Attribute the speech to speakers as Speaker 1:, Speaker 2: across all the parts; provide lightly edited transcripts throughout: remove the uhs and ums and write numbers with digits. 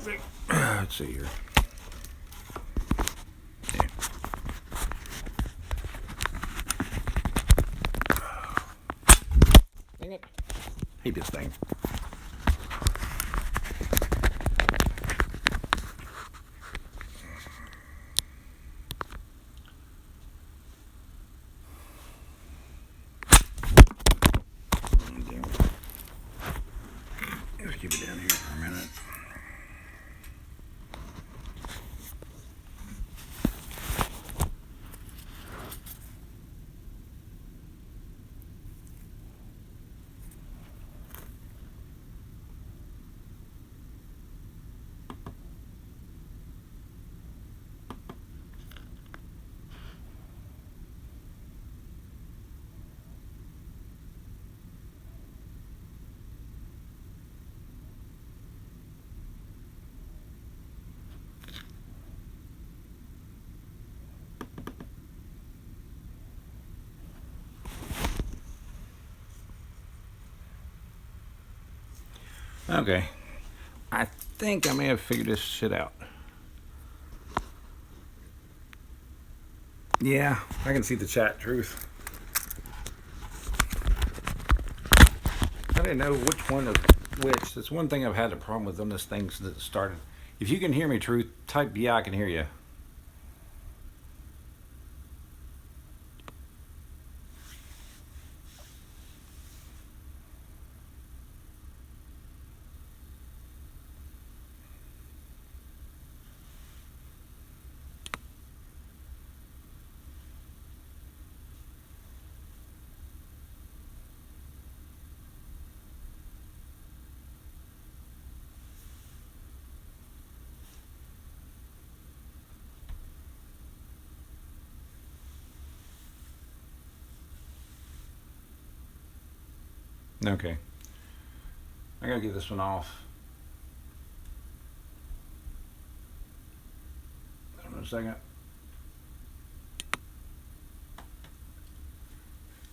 Speaker 1: perfect. Let's see here. Yeah. Dang it. Hate this thing. Let's keep it down here for a minute. Okay, I think I may have figured this shit out. Yeah, I can see the chat, Truth. I didn't know which one of which. That's one thing I've had a problem with on this thing since it started. If you can hear me, Truth, type yeah, I can hear you. Okay. I gotta get this one off. Hold on a second.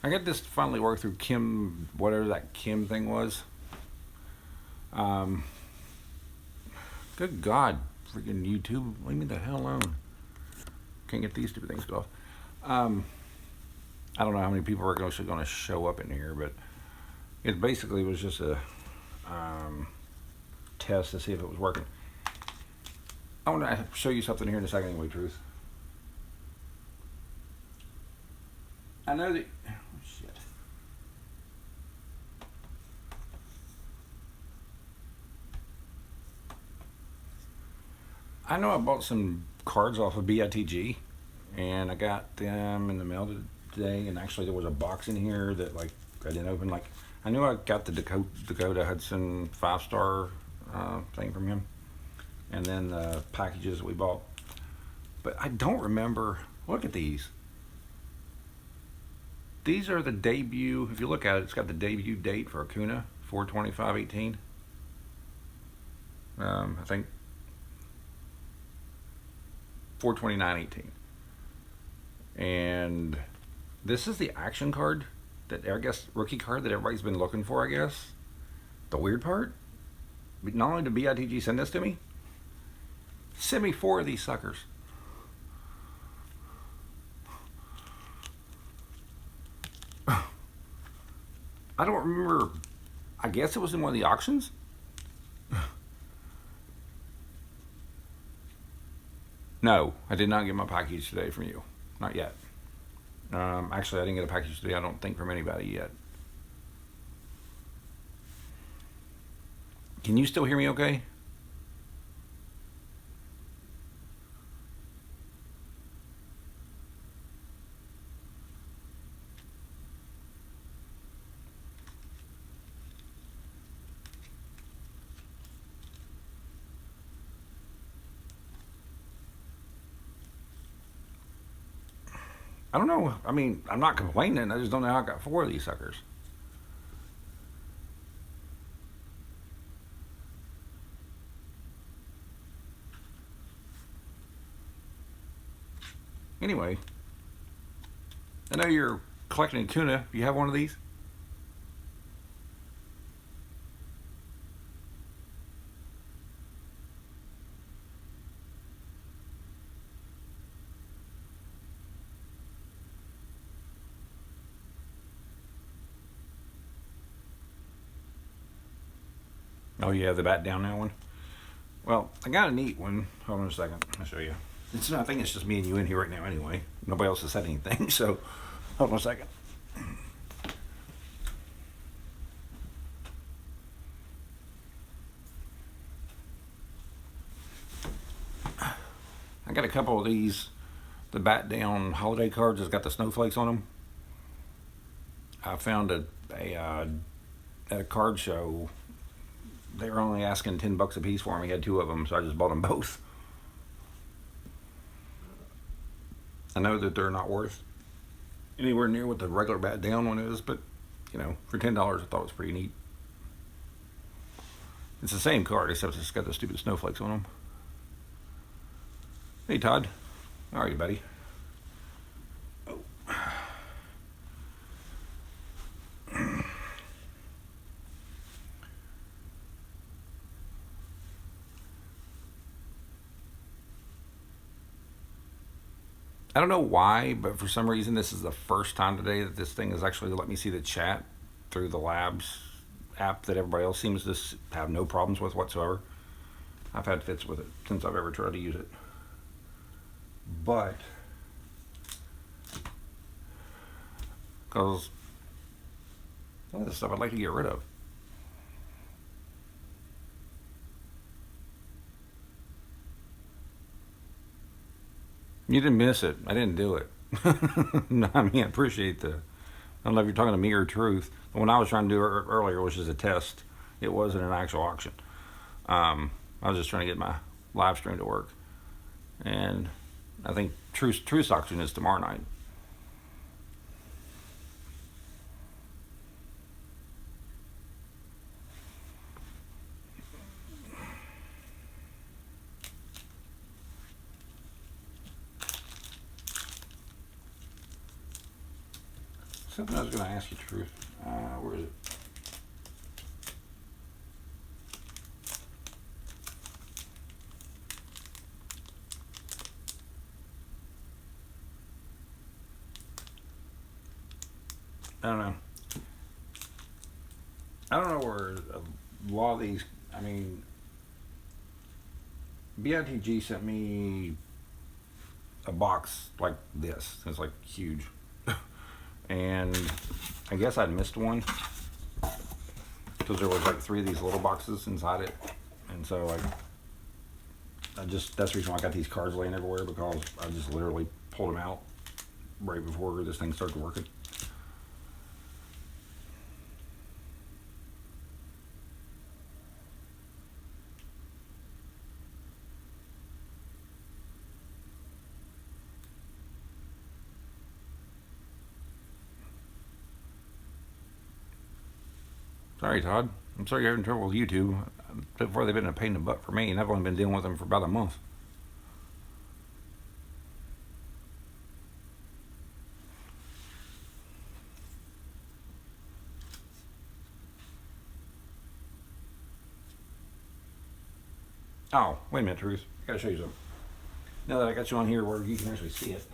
Speaker 1: I got this to finally work through Kim, whatever that Kim thing was. Good God, freaking YouTube, leave me the hell alone. Can't get these stupid things to go off. I don't know how many people are actually going to show up in here, but it basically was just a test to see if it was working. I want to show you something here in a second anyway, Truth. I know that... Oh, shit. I know I bought some cards off of BITG, and I got them in the mail today, and actually there was a box in here that, like, I didn't open. Like, I knew I got the Dakota Hudson 5-star thing from him, and then the packages that we bought. But I don't remember. Look at these. These are the debut. If you look at it, it's got the debut date for Acuna, 4/25/18. I think 4/29/18. And this is the action card that, I guess, rookie card that everybody's been looking for, I guess. The weird part, not only did BITG send this to me, send me 4 of these suckers. I don't remember. I guess it was in one of the auctions. No, I did not get my package today from you. Not yet. Actually, I didn't get a package today, I don't think, from anybody yet. Can you still hear me okay? I don't know. I mean, I'm not complaining. I just don't know how I got 4 of these suckers. Anyway, I know you're collecting tuna. Do you have one of these? Oh yeah, the bat down that one. Well, I got a neat one. Hold on a second. I'll show you. I think it's just me and you in here right now anyway. Nobody else has said anything, so hold on a second. I got a couple of these, the bat down holiday cards that's got the snowflakes on them. I found at a card show. They were only asking $10 a piece for them. He had 2 of them, so I just bought them both. I know that they're not worth anywhere near what the regular bat down one is, but you know, for $10, I thought it was pretty neat. It's the same card, except it's got the stupid snowflakes on them. Hey, Todd. How are you, buddy? Oh. I don't know why, but for some reason this is the first time today that this thing has actually let me see the chat through the Labs app that everybody else seems to have no problems with whatsoever. I've had fits with it since I've ever tried to use it. But because some of this stuff I'd like to get rid of. You didn't miss it. I didn't do it. No, I mean, I appreciate the. I don't know if you're talking to me or Truth. The one I was trying to do earlier was just a test. It wasn't an actual auction. I was just trying to get my live stream to work. And I think Truth's auction is tomorrow night. Something I was going to ask you, Truth. Where is it? I don't know. I don't know where a lot of these. I mean, BITG sent me a box like this. It's like huge. And I guess I'd missed one because there was like 3 of these little boxes inside it, and so like that's the reason why I got these cards laying everywhere, because I just literally pulled them out right before this thing started working. Sorry, Todd. I'm sorry you're having trouble with YouTube. Before they've been a pain in the butt for me, and I've only been dealing with them for about a month. Oh, wait a minute, Truth. I gotta show you something. Now that I got you on here where you can actually see it.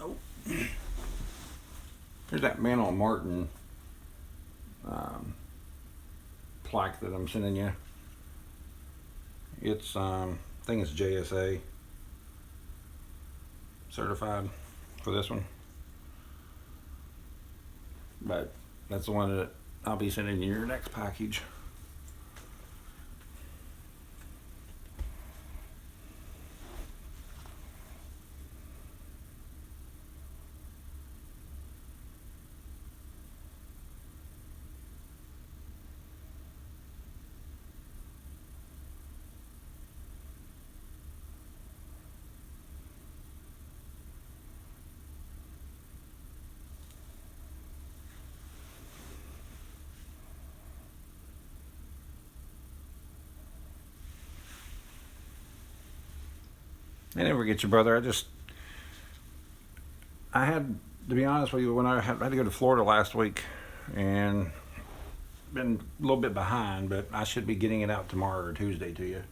Speaker 1: Oh. Here's that Mantle Martin plaque that I'm sending you. It's I think it's JSA certified for this one, but that's the one that I'll be sending you your next package. I never get you, brother. I had, to be honest with you, when I had to go to Florida last week, and been a little bit behind, but I should be getting it out tomorrow or Tuesday to you.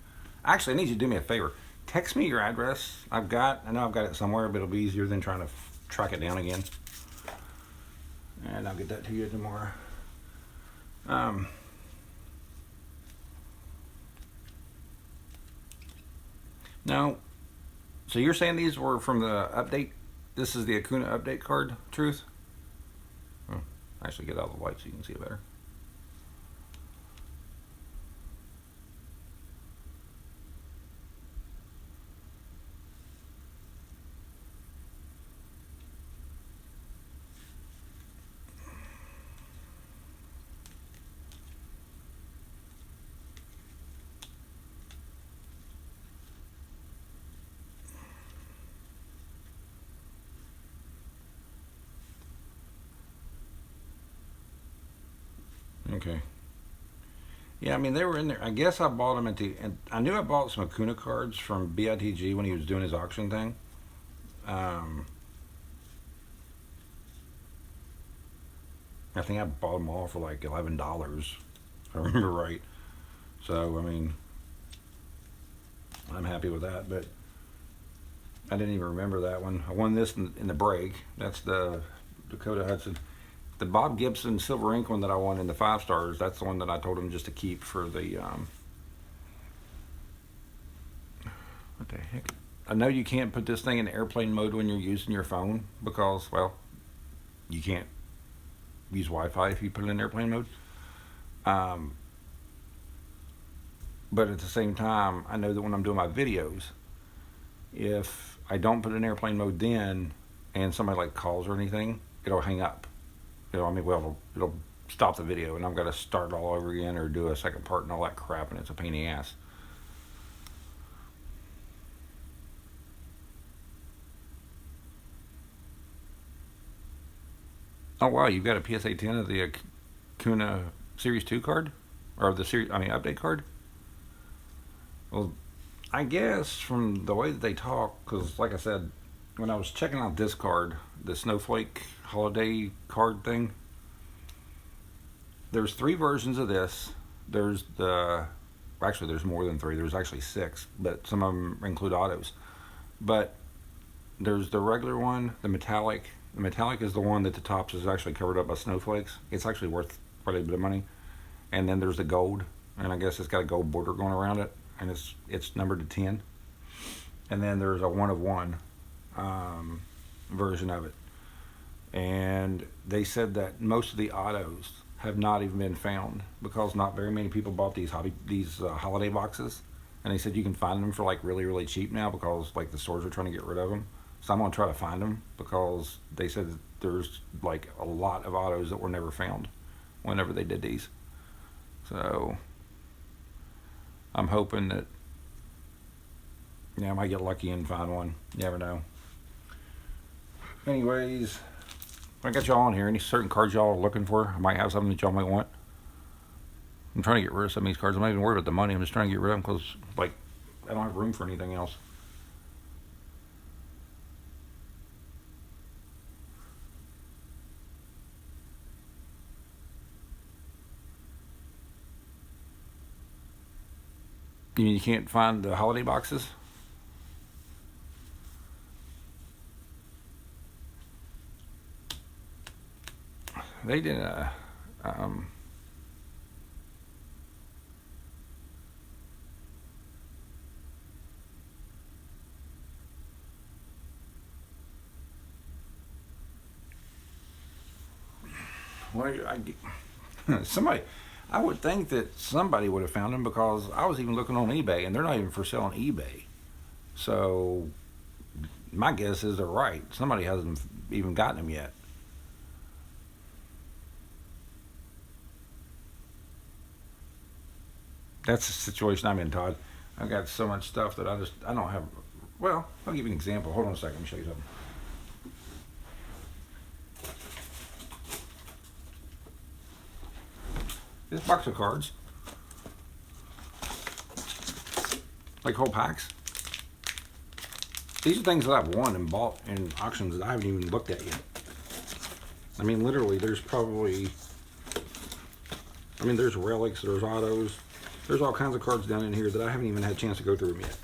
Speaker 1: Actually, I need you to do me a favor. Text me your address. I know I've got it somewhere, but it'll be easier than trying to track it down again. And I'll get that to you tomorrow. Now, so you're saying these were from the update? This is the Acuna update card, Truth? Actually, get out of the light so you can see it better. Okay. Yeah, I mean, they were in there. I guess I bought them and I knew I bought some Acuna cards from BITG when he was doing his auction thing. Um, I think I bought them all for like $11, if I remember right. So, I mean, I'm happy with that, but I didn't even remember that one. I won this in the break. That's the Dakota Hudson. The Bob Gibson Silver Ink one that I won in the 5 stars, that's the one that I told him just to keep for the, what the heck? I know you can't put this thing in airplane mode when you're using your phone because, well, you can't use Wi-Fi if you put it in airplane mode. But at the same time, I know that when I'm doing my videos, if I don't put it in airplane mode then, and somebody like calls or anything, it'll hang up. It'll stop the video, and I've got to start all over again or do a second part and all that crap, and it's a pain in the ass. Oh wow, you've got a PSA 10 of the Acuna Series 2 card, or the update card. Well, I guess from the way that they talk, because like I said, when I was checking out this card, the Snowflake holiday card thing, there's 3 versions of this. There's there's more than 3. There's actually 6, but some of them include autos. But there's the regular one, the metallic. The metallic is the one that the tops is actually covered up by snowflakes. It's actually worth quite a bit of money. And then there's the gold, and I guess it's got a gold border going around it, and it's numbered to 10. And then there's a 1 of 1 version of it. And they said that most of the autos have not even been found because not very many people bought these holiday boxes. And they said you can find them for like really, really cheap now because like the stores are trying to get rid of them. So I'm gonna try to find them because they said that there's like a lot of autos that were never found whenever they did these. So I'm hoping that I might get lucky and find one. You never know. Anyways, I got y'all on here. Any certain cards y'all are looking for? I might have something that y'all might want. I'm trying to get rid of some of these cards. I'm not even worried about the money. I'm just trying to get rid of them because like I don't have room for anything else. You mean you can't find the holiday boxes? They did well, somebody. I would think that somebody would have found them because I was even looking on eBay, and they're not even for sale on eBay. So my guess is they're right. Somebody hasn't even gotten them yet. That's the situation I'm in, Todd. I've got so much stuff that I don't have. Well, I'll give you an example. Hold on a second. Let me show you something. This box of cards, like whole packs. these are things that I've won and bought in auctions that I haven't even looked at yet. I mean, literally, there's probably, I mean, there's relics, there's autos, there's all kinds of cards down in here that I haven't even had a chance to go through them yet.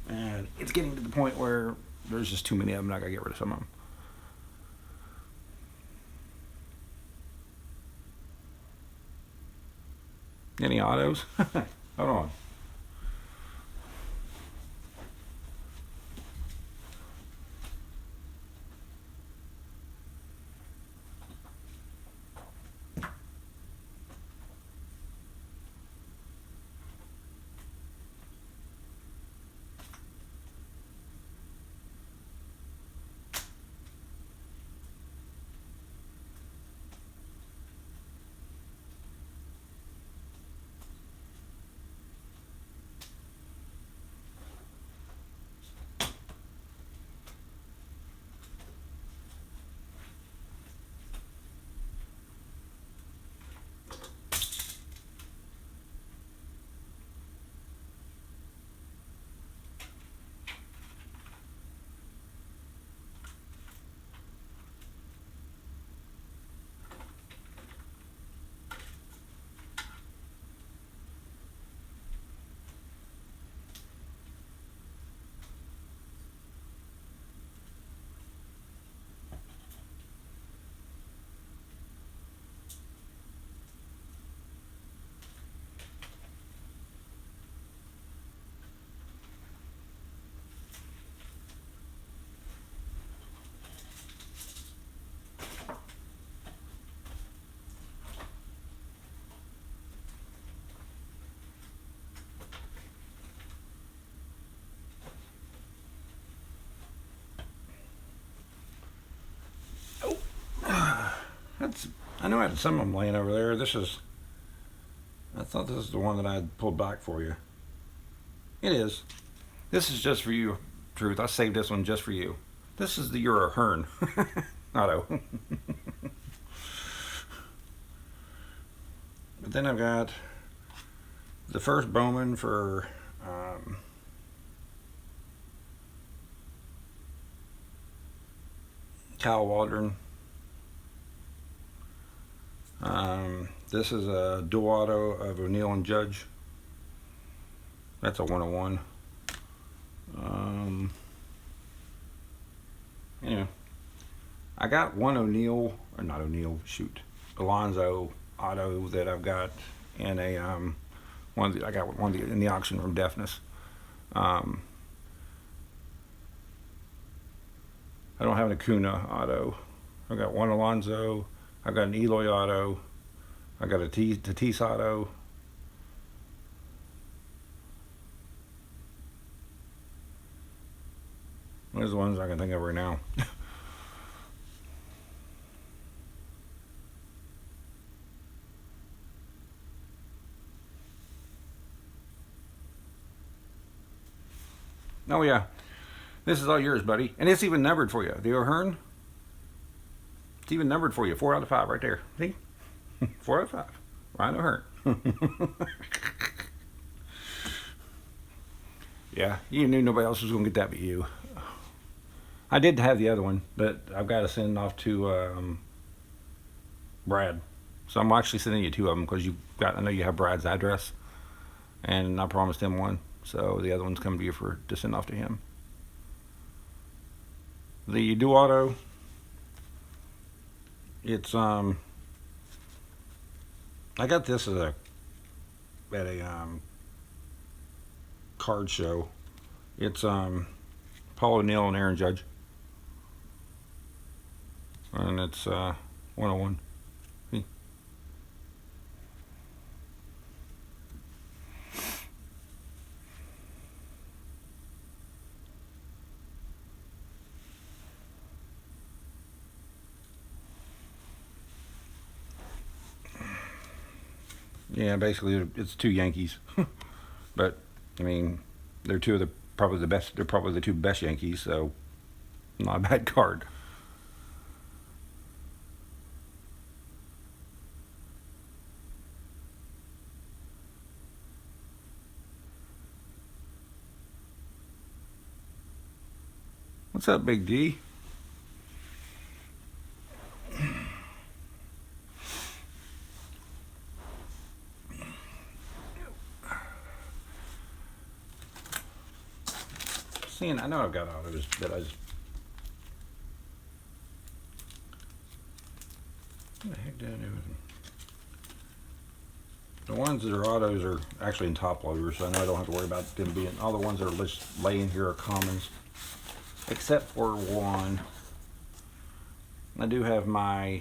Speaker 1: And it's getting to the point where there's just too many of them, and I gotta get rid of some of them. Any autos? Hold on. I know I had some of them laying over there. I thought this is the one that I had pulled back for you. It is. This is just for you, Truth. I saved this one just for you. This is the Euro Hearn auto. But then I've got the first Bowman for Kyle Waldron. This is a dual auto of O'Neill and Judge. That's a 101. Anyway, I got one O'Neill, or not O'Neill, shoot, Alonzo auto that I've got in a I got one in the auction from Deafness. I don't have an Acuna auto. I've got one Alonzo. I've got an Eloy auto. I got a Tatis auto. Those are the ones I can think of right now. Oh yeah, this is all yours, buddy, and it's even numbered for you. The O'Hearn, it's even numbered for you. 4 out of 5 right there. See, 4 out of 5. Ryan O'Hearn. Yeah, you knew nobody else was gonna get that but you. I did have the other one, but I've got to send off to Brad. So I'm actually sending you 2 of them because I know you have Brad's address, and I promised him one. So the other one's coming to you to send off to him. The dual auto, it's I got this at a card show. It's Paul O'Neill and Aaron Judge, and it's 101. Yeah, basically it's 2 Yankees, but I mean they're probably the best. They're probably the 2 best Yankees, so not a bad card. What's up, Big D? Seeing, I know I've got autos that I just. What the heck did I do with them? The ones that are autos are actually in top loaders, so I know I don't have to worry about them being. All the ones that are just laying here are commons, except for one. I do have my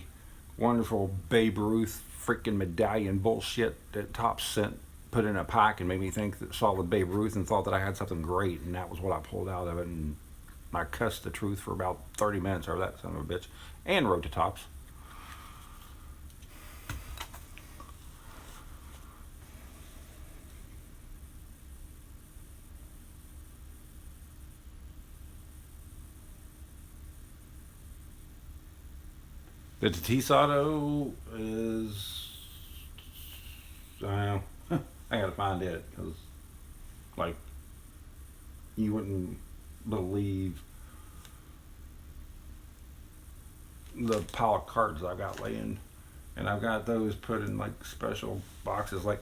Speaker 1: wonderful Babe Ruth freaking medallion bullshit that Topps sent, put in a pack and made me think that saw the Babe Ruth and thought that I had something great, and that was what I pulled out of it, and I cussed the truth for about 30 minutes over that son of a bitch, and wrote to Topps. The Tatis auto is, I gotta find it, because, like, you wouldn't believe the pile of cards I've got laying, and I've got those put in, like, special boxes. Like,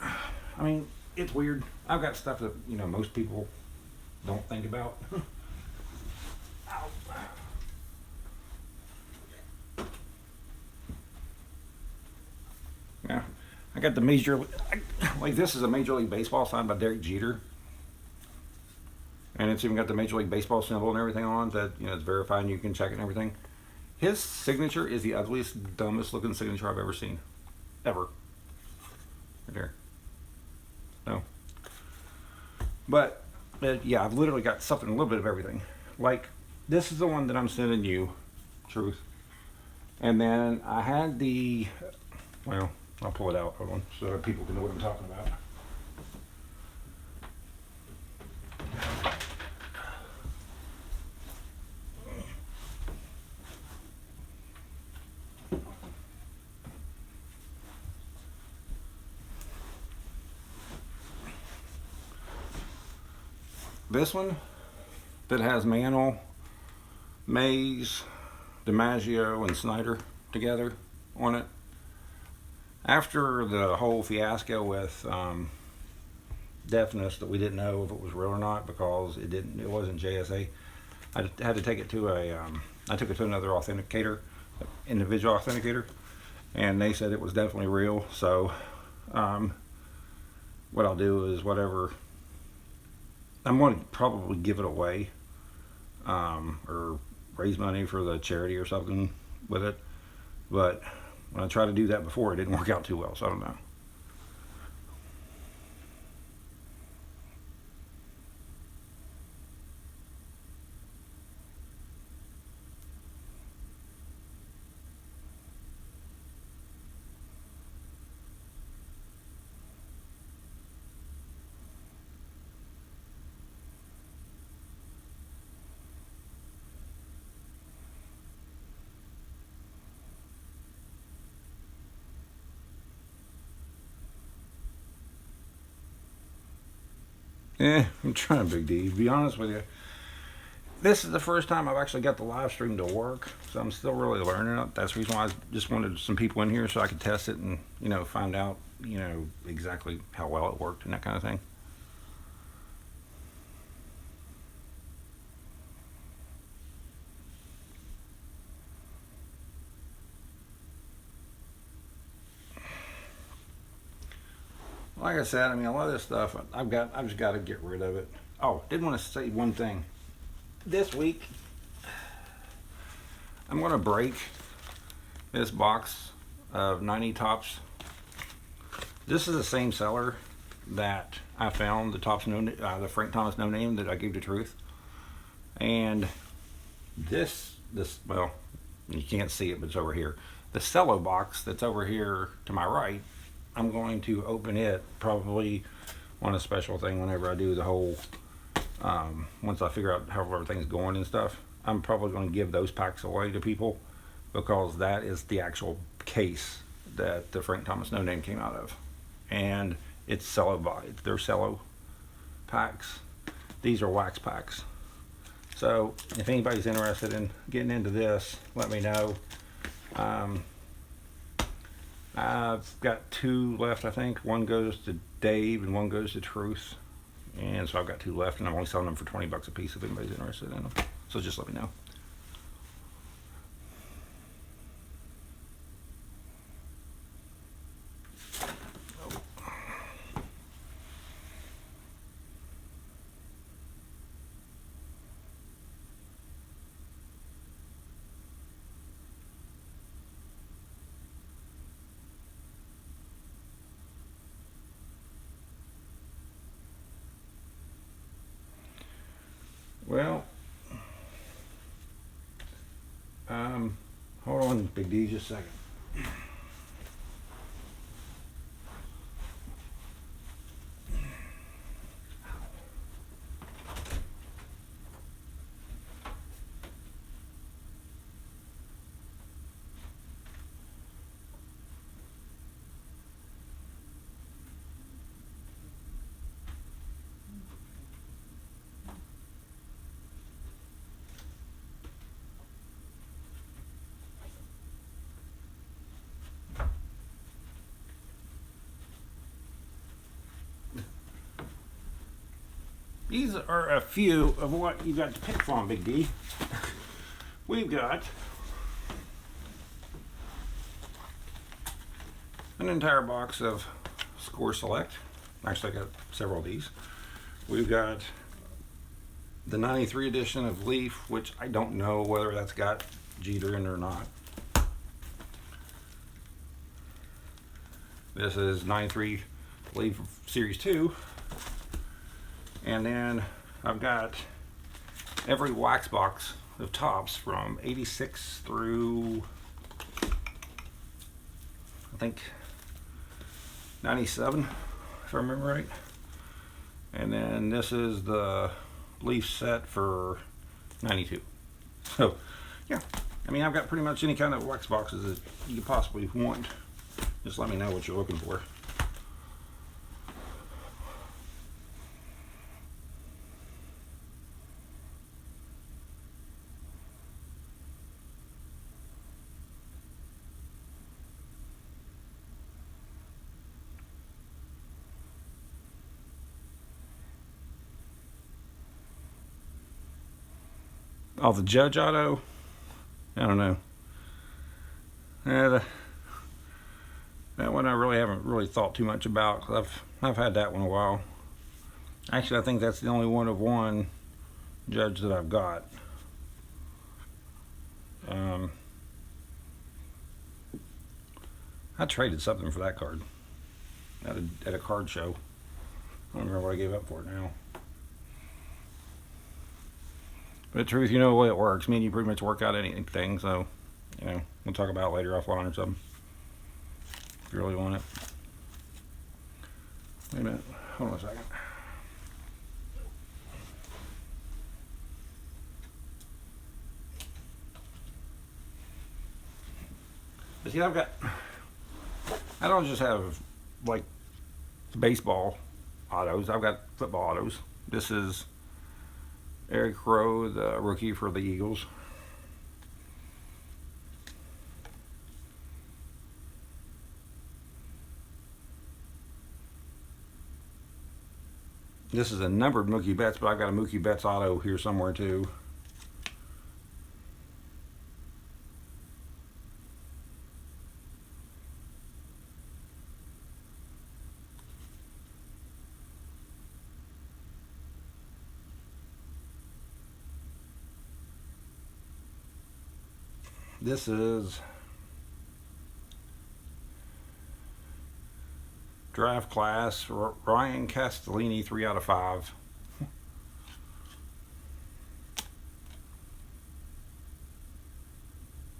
Speaker 1: I mean, it's weird. I've got stuff that, you know, most people don't think about. Ow. Yeah, I got the like this is a Major League Baseball signed by Derek Jeter, and it's even got the Major League Baseball symbol and everything on that, you know, it's verified and you can check it and everything. His signature is the ugliest, dumbest looking signature I've ever seen, ever. Right there. No. But yeah, I've literally got something, a little bit of everything. Like, this is the one that I'm sending you, Truth, and then I had the, well, I'll pull it out, hold on, so that people can know what I'm talking about. This one that has Mantle, Mays, DiMaggio, and Snyder together on it. After the whole fiasco with deafness that we didn't know if it was real or not because it wasn't JSA, I had to take it to I took it to another authenticator, individual authenticator, and they said it was definitely real. So what I'll do is whatever, I'm going to probably give it away or raise money for the charity or something with it, but when I tried to do that before, it didn't work out too well, so I don't know. I'm trying, Big D. To be honest with you, this is the first time I've actually got the live stream to work, so I'm still really learning it. That's the reason why I just wanted some people in here so I could test it and, you know, find out, you know, exactly how well it worked and that kind of thing. Like I said, I mean, a lot of this stuff I've just got to get rid of it. Oh, did want to say one thing. This week, I'm going to break this box of 90 Topps. This is the same seller that I found the the Frank Thomas No Name that I gave to Truth. And this well, you can't see it, but it's over here. The cello box that's over here to my right, I'm going to open it probably on a special thing whenever I do the whole, once I figure out how everything's going and stuff. I'm probably going to give those packs away to people because that is the actual case that the Frank Thomas No Name came out of. And it's cello, they're cello packs. These are wax packs. So if anybody's interested in getting into this, let me know. I've got 2 left, I think. One goes to Dave and one goes to Truth. And so I've got 2 left, and I'm only selling them for 20 bucks a piece if anybody's interested in them. So just let me know. Well, hold on, Big D, just a second. These are a few of what you got to pick from, Big D. We've got an entire box of Score Select. Actually, I got several of these. We've got the 93 edition of Leaf, which I don't know whether that's got Jeter in it or not. This is 93 Leaf Series 2. And then I've got every wax box of tops from 86 through, I think, 97, if I remember right. And then this is the Leaf set for 92. So, yeah. I mean, I've got pretty much any kind of wax boxes that you could possibly want. Just let me know what you're looking for. Oh, the Judge Auto? I don't know. Yeah, that one I really haven't really thought too much about. I've had that one a while. Actually, I think that's the only one of one Judge that I've got. I traded something for that card at a card show. I don't remember what I gave up for it now. But the truth, you know the way it works. Me and you pretty much work out anything, so, you know, we'll talk about it later offline or something. If you really want it. Wait a minute. Hold on a second. But see, I don't just have, like, baseball autos. I've got football autos. This is Eric Rowe, the rookie for the Eagles. This is a numbered Mookie Betts, but I've got a Mookie Betts auto here somewhere too. This is draft class Ryan Castellini, 3 out of 5.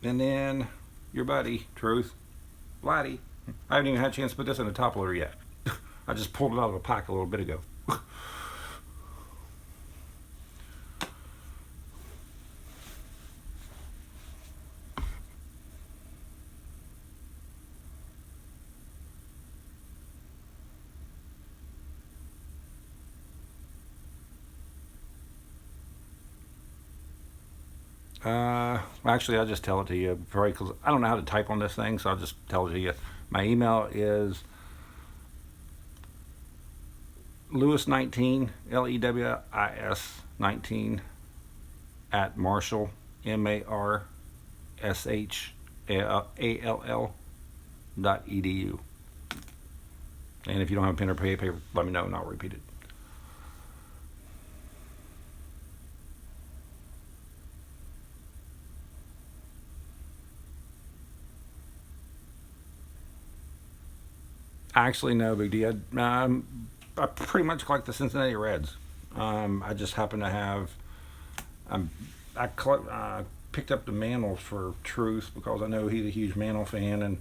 Speaker 1: And then your buddy, Truth, Vladdy. I haven't even had a chance to put this in a top loader yet. I just pulled it out of a pack a little bit ago. Actually, I'll just tell it to you, probably because I don't know how to type on this thing, so I'll just tell it to you. My email is Lewis19, Lewis 19 at Marshall, MARSHALL.edu. And if you don't have a pen or paper, let me know and I'll repeat it. Actually, no big deal. I pretty much collect the Cincinnati Reds. I just happen to have. I picked up the Mantle for Truth because I know he's a huge Mantle fan, and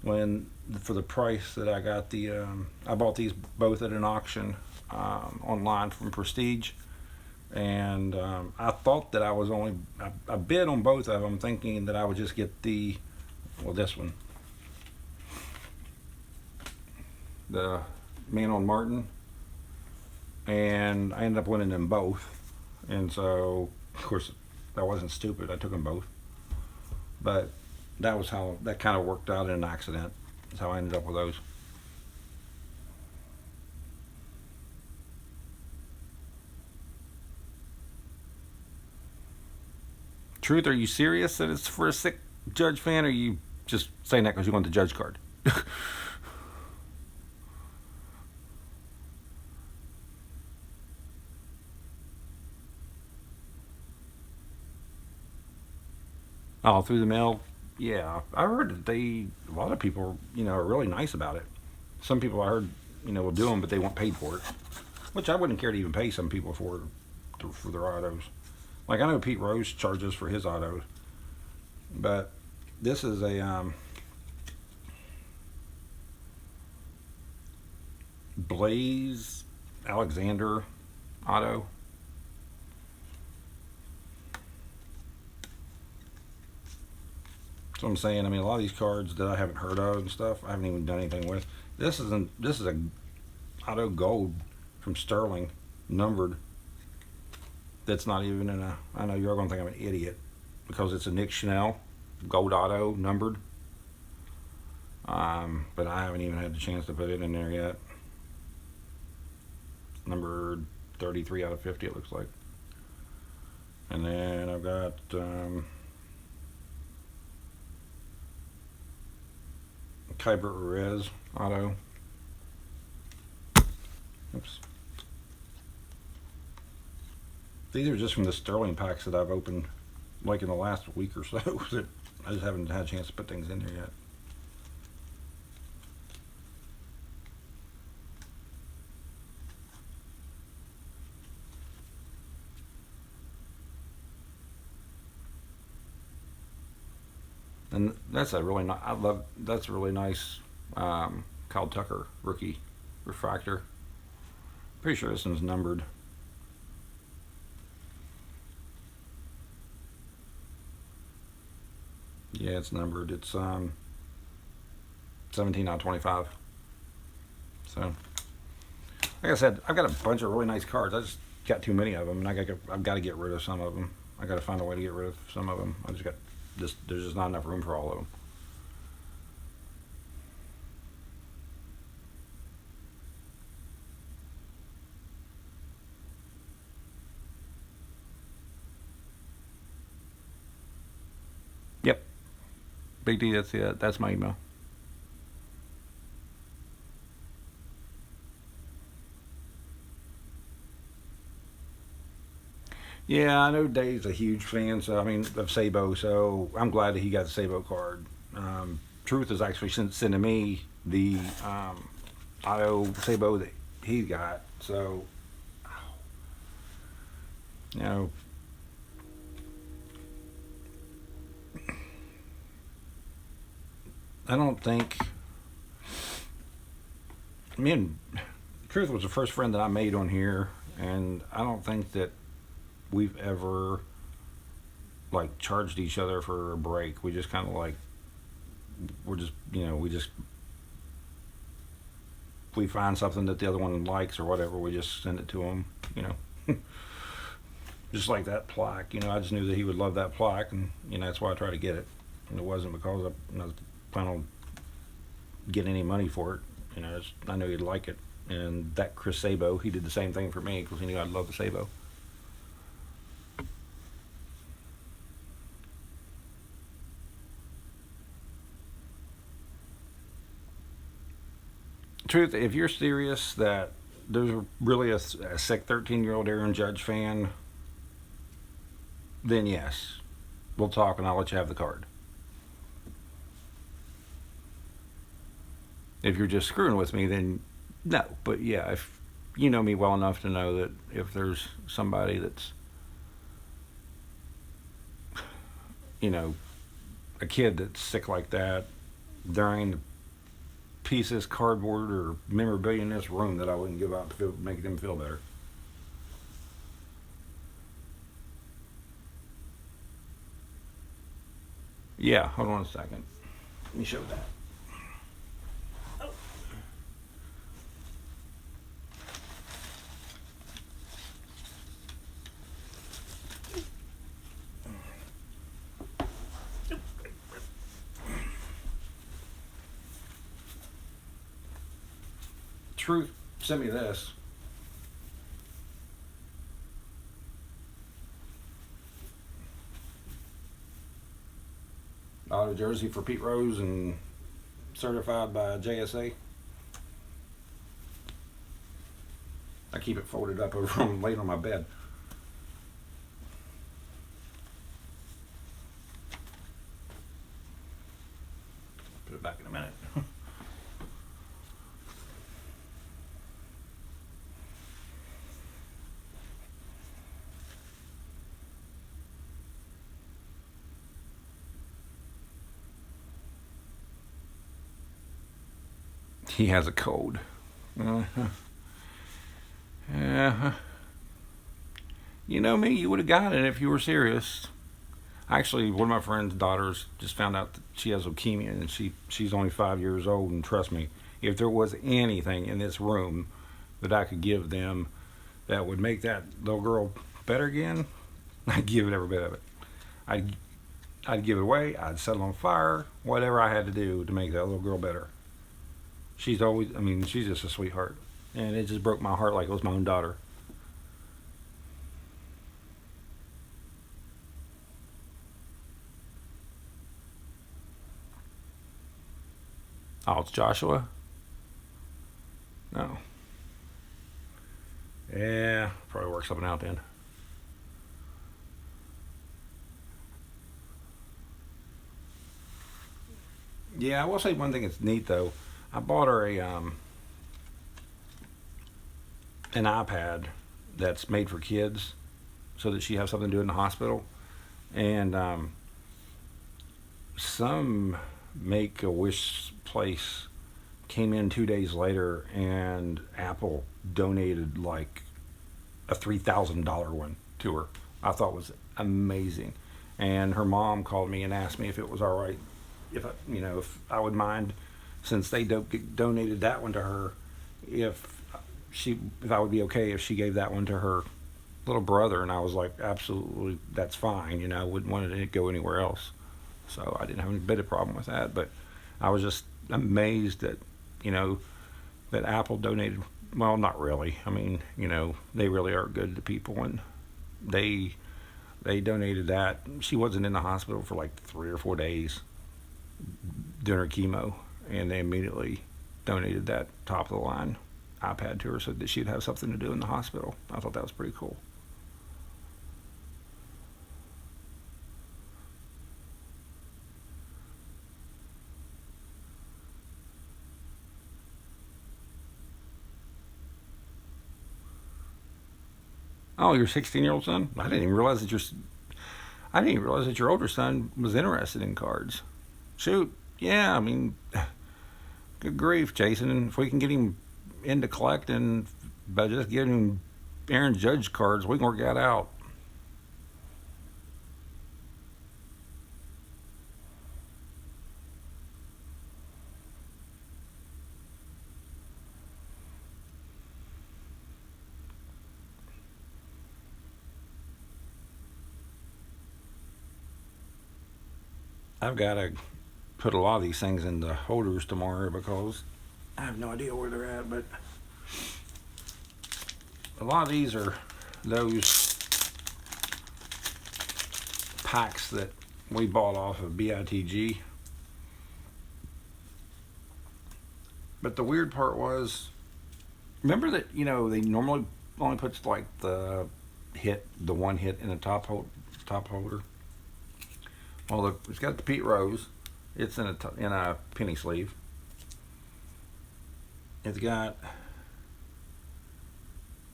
Speaker 1: when for the price that I got I bought these both at an auction online from Prestige, and I thought that I bid on both of them, thinking that I would just get this one, the Mantle and Martin, and I ended up winning them both. And so, of course, I wasn't stupid. I took them both. But that was how that kind of worked out in an accident. That's how I ended up with those. Truth, are you serious that it's for a sick Judge fan, or are you just saying that because you want the Judge card? Oh, through the mail? Yeah, I heard that a lot of people, are really nice about it. Some people I heard, will do them, but they want paid for it, which I wouldn't care to even pay some people for their autos. Like I know Pete Rose charges for his autos, but this is a Blaze Alexander auto. That's what I'm saying. I mean, a lot of these cards that I haven't heard of and stuff, I haven't even done anything with. This is a auto gold from Sterling, numbered. That's not even in a. I know you're going to think I'm an idiot because it's a Nick Chanel gold auto, numbered. But I haven't even had the chance to put it in there yet. Numbered 33 out of 50, it looks like. And then I've got. Kybert Rez auto. Oops. These are just from the Sterling packs that I've opened like in the last week or so. That I just haven't had a chance to put things in there yet. And that's a really nice. That's a really nice Kyle Tucker rookie refractor. Pretty sure this one's numbered. Yeah, it's numbered. It's 17 out of 25. So, like I said, I've got a bunch of really nice cards. I just got too many of them, and I've got to get rid of some of them. I got to find a way to get rid of some of them. There's just not enough room for all of them. Yep. Big D, that's it. That's my email. Yeah, I know Dave's a huge fan, so I mean of Sabo. So I'm glad that he got the Sabo card. Truth is actually sending me the auto Sabo that he got. So you know, I don't think. I mean, Truth was the first friend that I made on here, and I don't think that we've ever like charged each other for a break. We just kind of like we find something that the other one likes or whatever, we just send it to them. Just like that plaque, I just knew that he would love that plaque, and that's why I tried to get it. And it wasn't because I was planning on getting any money for it. I knew he'd like it. And that Chris Sabo, he did the same thing for me because he knew I'd love the Sabo. Truth, if you're serious that there's really a sick 13-year-old Aaron Judge fan, then yes, we'll talk and I'll let you have the card. If you're just screwing with me, then no. But yeah, if you know me well enough to know that if there's somebody that's, a kid that's sick like that, there ain't a piece of cardboard or memorabilia in this room that I wouldn't give out to make them feel better. Yeah, hold on a second. Let me show that. Truth sent me this. Auto jersey for Pete Rose and certified by JSA. I keep it folded up over on laying on my bed. Put it back in a minute. He has a code. Yeah. You know me, you would have got it if you were serious. Actually, one of my friend's daughters just found out that she has leukemia, and she's only 5 years old, and trust me, if there was anything in this room that I could give them that would make that little girl better again, I'd give it every bit of it. I'd give it away, I'd set it on fire, whatever I had to do to make that little girl better. She's just a sweetheart. And it just broke my heart like it was my own daughter. Oh, it's Joshua? No. Yeah, probably works something out then. Yeah, I will say one thing that's neat though. I bought her an iPad that's made for kids, so that she has something to do in the hospital. And some Make-A-Wish place came in 2 days later, and Apple donated like a $3,000 one to her. I thought it was amazing. And her mom called me and asked me if it was all right, if I would mind, since they donated that one to her, if I would be okay if she gave that one to her little brother. And I was like, absolutely, that's fine. I wouldn't want it to go anywhere else. So I didn't have any bit of problem with that. But I was just amazed that, that Apple donated. Well, not really. I mean, they really are good to people, and they donated that. She wasn't in the hospital for like 3 or 4 days doing her chemo, and they immediately donated that top of the line iPad to her so that she'd have something to do in the hospital. I thought that was pretty cool. Oh, your 16-year-old son? I didn't even realize that your older son was interested in cards. Shoot, yeah, good grief, Jason. If we can get him into collecting by just giving him Aaron Judge cards, we can work that out. I've got to put a lot of these things in the holders tomorrow because I have no idea where they're at, but a lot of these are those packs that we bought off of BITG. But the weird part was, remember that, you know, they normally only puts like the one hit in the top holder. Well, look, it's got the Pete Rose. It's in a penny sleeve. It's got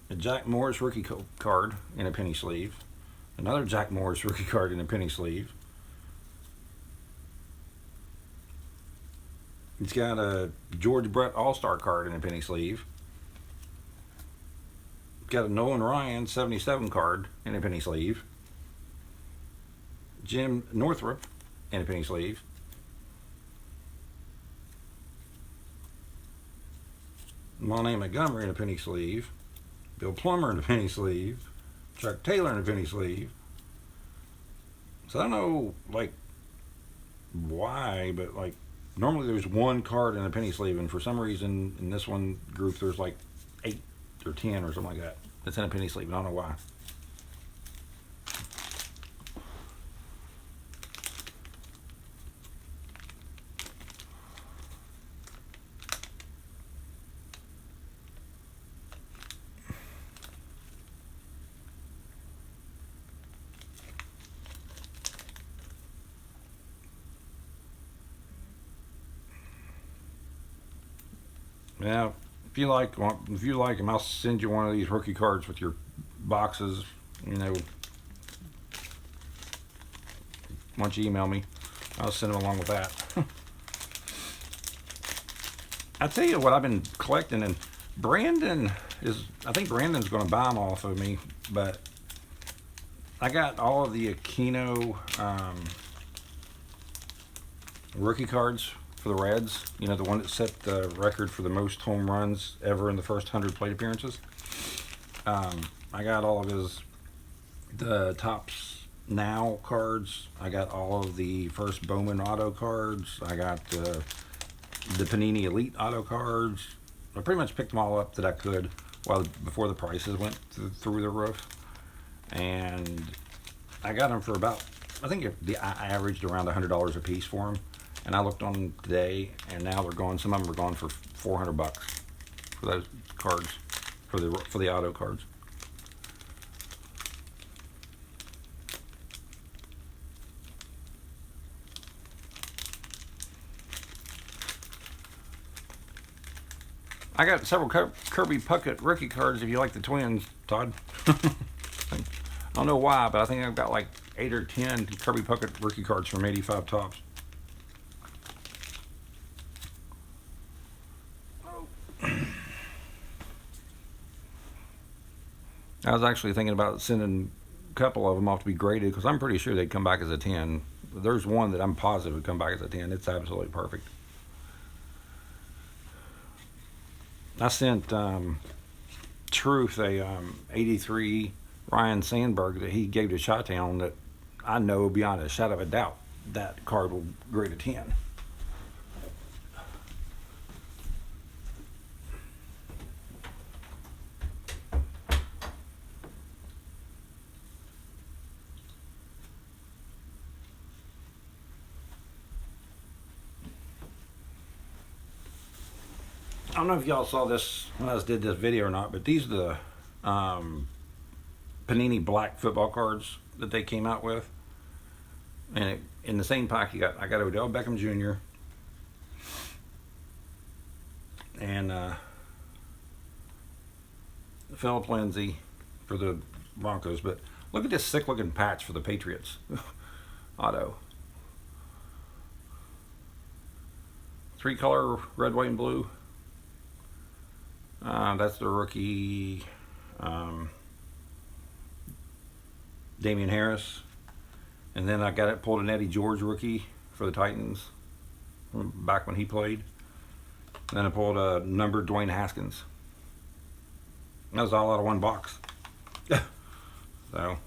Speaker 1: a Jack Morris rookie card in a penny sleeve. Another Jack Morris rookie card in a penny sleeve. It's got a George Brett All-Star card in a penny sleeve. It's got a Nolan Ryan 77 card in a penny sleeve. Jim Northrup in a penny sleeve. Monet Montgomery in a penny sleeve. Bill Plummer in a penny sleeve. Chuck Taylor in a penny sleeve. So I don't know, like, why, but like normally there's one card in a penny sleeve, and for some reason in this one group there's like 8 or 10 or something like that that's in a penny sleeve. I don't know why. Yeah, if you like them, I'll send you one of these rookie cards with your boxes. You know, once you email me, I'll send them along with that. I tell you what I've been collecting, and I think Brandon's going to buy them off of me, but I got all of the Aquino rookie cards for the Reds. You know, the one that set the record for the most home runs ever in the first 100 plate appearances. I got all of the Topps Now cards. I got all of the first Bowman auto cards. I got the Panini Elite auto cards. I pretty much picked them all up that I could before the prices went through the roof. And I got them for about, I think I averaged around $100 a piece for them. And I looked on them today, and now they're going. Some of them are going for $400 for those cards, for the auto cards. I got several Kirby Puckett rookie cards if you like the Twins, Todd. I don't know why, but I think I've got like 8 or 10 Kirby Puckett rookie cards from 85 Tops. I was actually thinking about sending a couple of them off to be graded because I'm pretty sure they'd come back as a 10. There's one that I'm positive would come back as a 10. It's absolutely perfect. I sent Truth a 83 Ryan Sandberg that he gave to Chi-Town that I know beyond a shadow of a doubt that card will grade a 10. I don't know if y'all saw this when I did this video or not, but these are the Panini Black football cards that they came out with. And in the same pack, I got Odell Beckham Jr. and Philip Lindsay for the Broncos. But look at this sick looking patch for the Patriots auto. 3-color red, white, and blue. That's the rookie Damian Harris. And then I got it pulled an Eddie George rookie for the Titans back when he played. And then I pulled a numbered Dwayne Haskins. That was all out of one box. So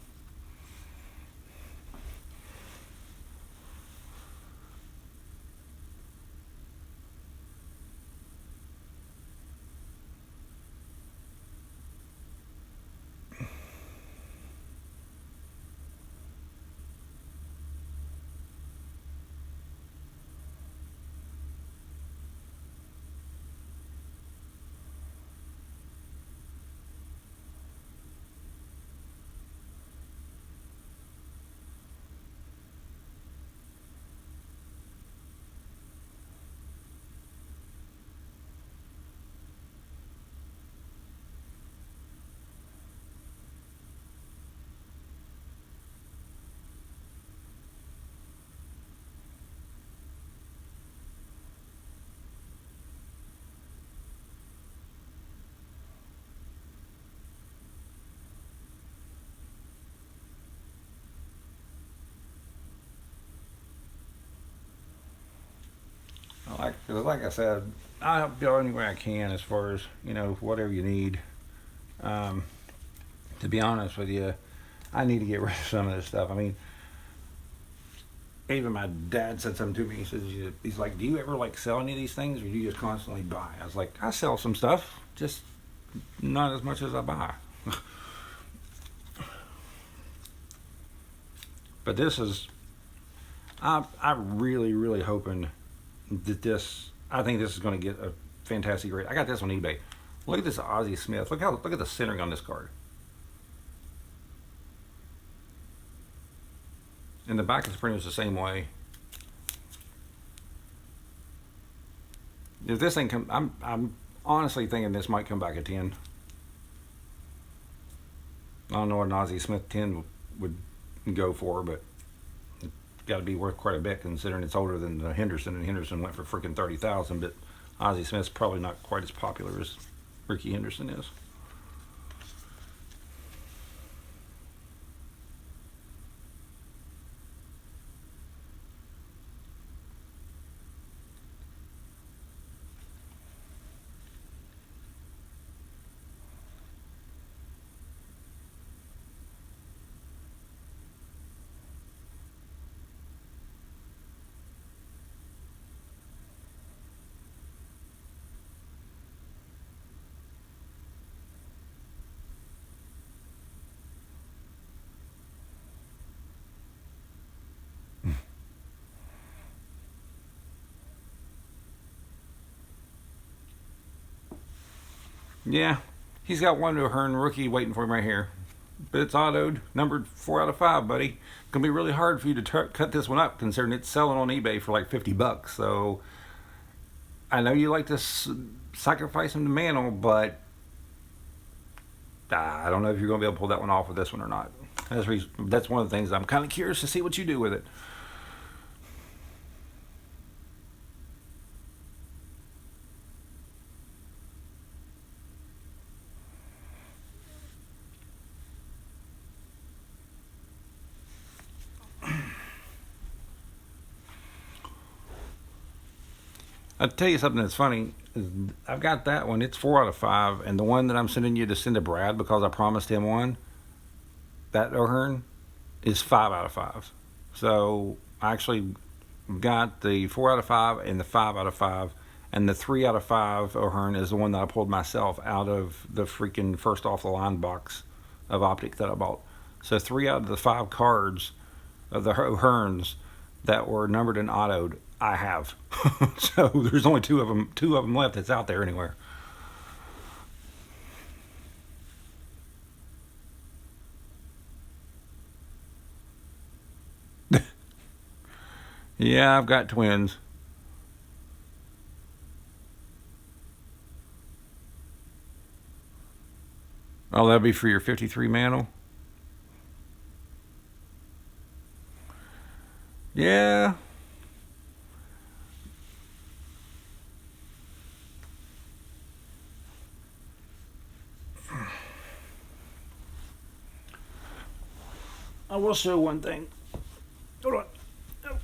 Speaker 1: Because like I said, I help you any way I can as far as, whatever you need. Um, to be honest with you, I need to get rid of some of this stuff. I mean, even my dad said something to me. He says, he's like, do you ever like sell any of these things, or do you just constantly buy? I was like, I sell some stuff, just not as much as I buy. But this is, I'm really, really hoping that this, I think this is going to get a fantastic rate. I got this on eBay. Look at this Ozzie Smith. Look at the centering on this card. And the back is pretty much the same way. If this thing I'm honestly thinking this might come back at 10. I don't know what an Ozzie Smith 10 would go for, but it's got to be worth quite a bit considering it's older than the Henderson, and Henderson went for freaking 30,000. But Ozzie Smith's probably not quite as popular as Ricky Henderson is. Yeah, he's got one O'Hearn rookie waiting for him right here. But it's autoed, numbered 4 out of 5, buddy. Gonna be really hard for you to cut this one up, considering it's selling on eBay for like $50. So I know you like to sacrifice him to Mantle, but I don't know if you're gonna be able to pull that one off with this one or not. That's one of the things I'm kind of curious to see what you do with it. I'll tell you something that's funny. I've got that one. It's 4 out of 5, and the one that I'm sending you to send to Brad because I promised him one, that O'Hearn, is 5 out of 5. So I actually got the 4 out of 5 and the 5 out of 5, and the 3 out of 5 O'Hearn is the one that I pulled myself out of the freaking first off the line box of Optic that I bought. So 3 out of the 5 cards of the O'Hearns that were numbered and autoed, I have. So there's only two of them left that's out there anywhere. Yeah, I've got twins. Oh, that'll be for your 53 Mantle. Yeah. I will show one thing. Hold on. Oh.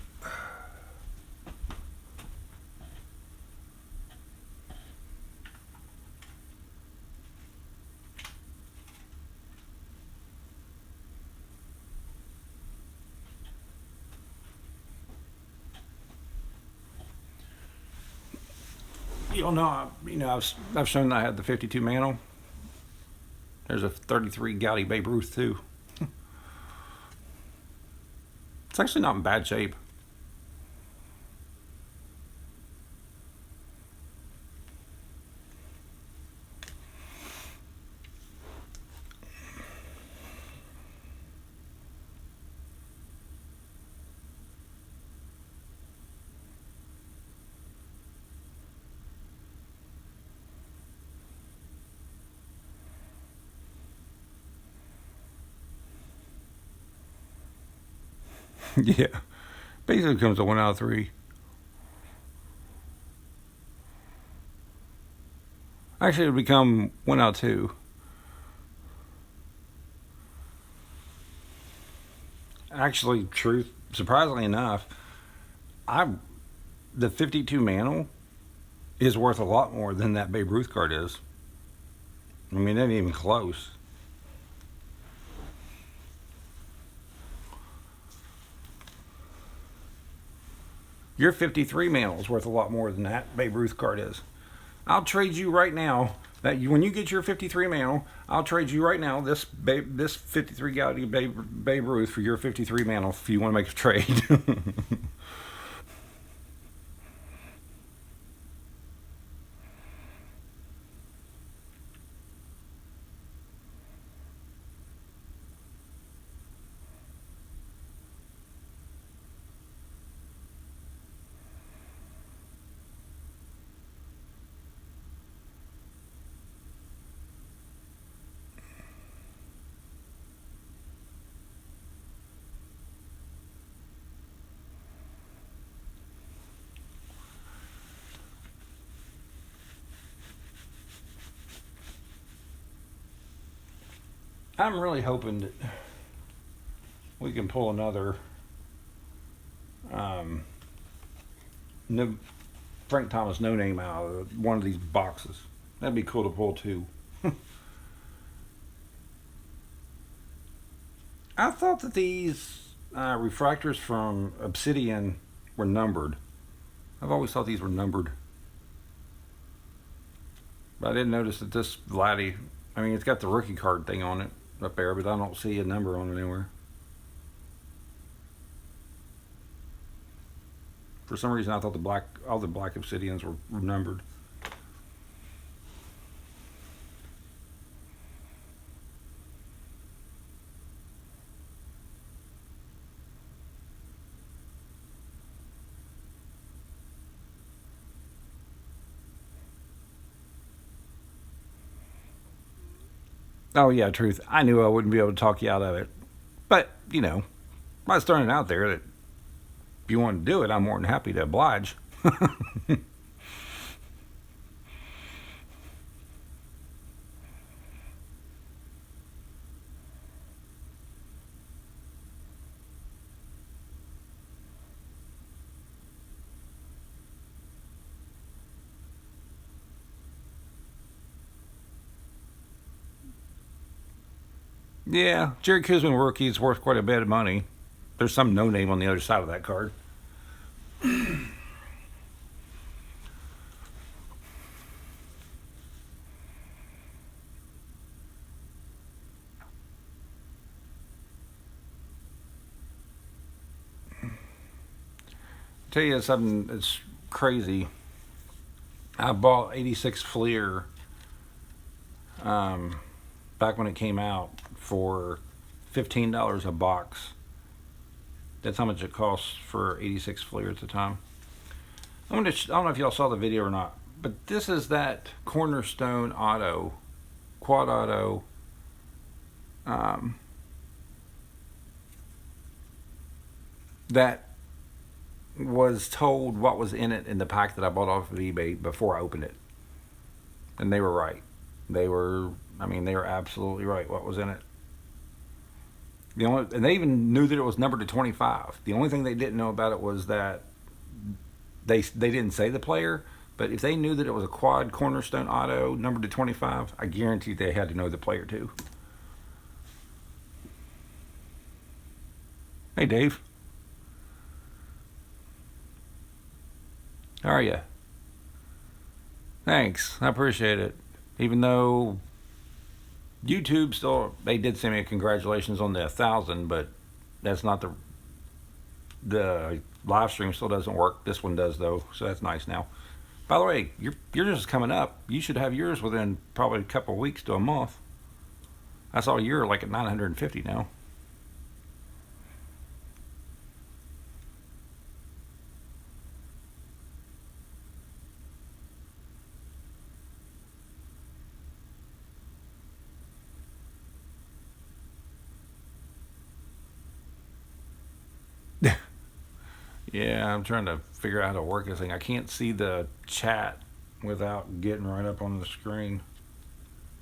Speaker 1: You'll know, I've shown that I had the 52 Mantle. There's a 33 Gaudy Babe Ruth too. It's actually not in bad shape. Yeah. Basically comes to 1 out of 3. Actually, it would become 1 out of 2. Actually, surprisingly enough, the 52 Mantle is worth a lot more than that Babe Ruth card is. I mean, it ain't even close. Your 53 mantle is worth a lot more than that Babe Ruth card is. I'll trade you right now that when you get your 53 mantle, I'll trade you right now this 53 Galaxy Babe Ruth for your 53 mantle if you want to make a trade. I'm really hoping that we can pull another Frank Thomas no name out of one of these boxes. That'd be cool to pull too. I thought that these refractors from Obsidian were numbered. I've always thought these were numbered. But I didn't notice that this Vladdy, I mean, it's got the rookie card thing on it up there, but I don't see a number on it anywhere. For some reason, I thought all the black Obsidians were numbered. Oh yeah, truth. I knew I wouldn't be able to talk you out of it, but you know, I was throwing it out there that if you want to do it, I'm more than happy to oblige. Yeah, Jerry Kuzman rookie is worth quite a bit of money. There's some no name on the other side of that card. Tell you something that's crazy. I bought 86 Fleer back when it came out for $15 a box. That's how much it costs for 86 Fleer at the time. I don't know if y'all saw the video or not, but this is that Cornerstone Auto, Quad Auto, that was told what was in it in the pack that I bought off of eBay before I opened it. And they were right. They were absolutely right what was in it. And they even knew that it was numbered to 25. The only thing they didn't know about it was that they didn't say the player, but if they knew that it was a quad Cornerstone Auto numbered to 25, I guarantee they had to know the player too. Hey Dave. How are you? Thanks, I appreciate it. Even though YouTube still, they did send me a congratulations on the 1,000, but that's not the live stream still doesn't work. This one does though, so that's nice now. By the way, yours is coming up. You should have yours within probably a couple of weeks to a month. I saw you're like at 950 now. Yeah, I'm trying to figure out how to work this thing. I can't see the chat without getting right up on the screen.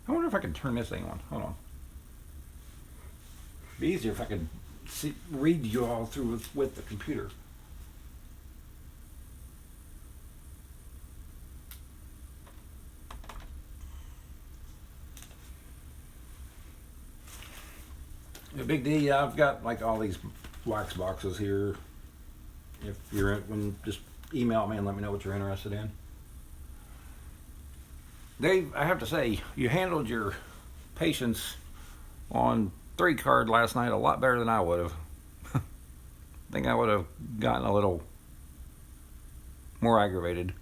Speaker 1: I wonder if I can turn this thing on. Hold on. It'd be easier if I could read you all through with the computer. Big D, yeah, I've got like all these wax boxes here. If you're just email me and let me know what you're interested in. Dave, I have to say, you handled your patients on 3 card last night a lot better than I would have. I think I would have gotten a little more aggravated.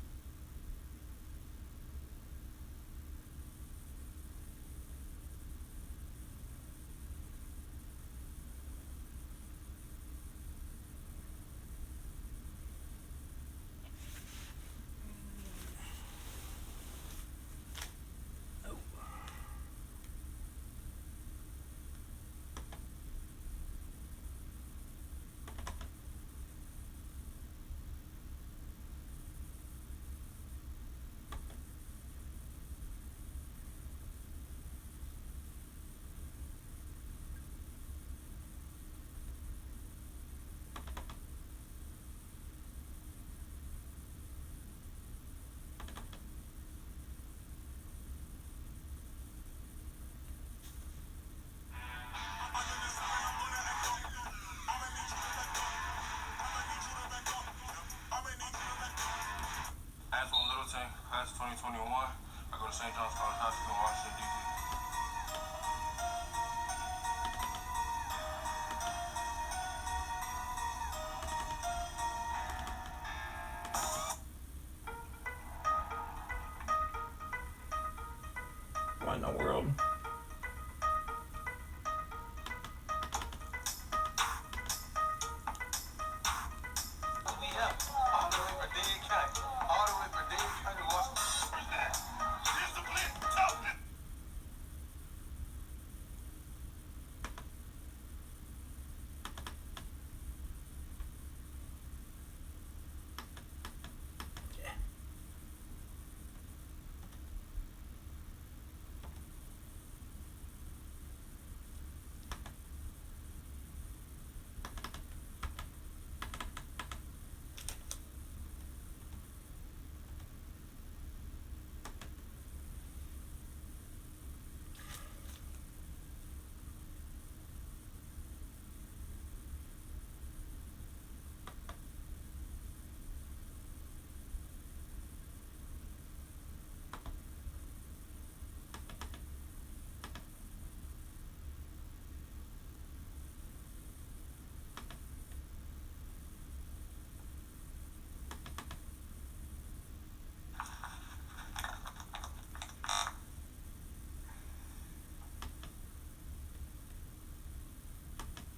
Speaker 2: Class 2021. I go to St. John's College Hospital in Washington, D.C.
Speaker 1: What in the world?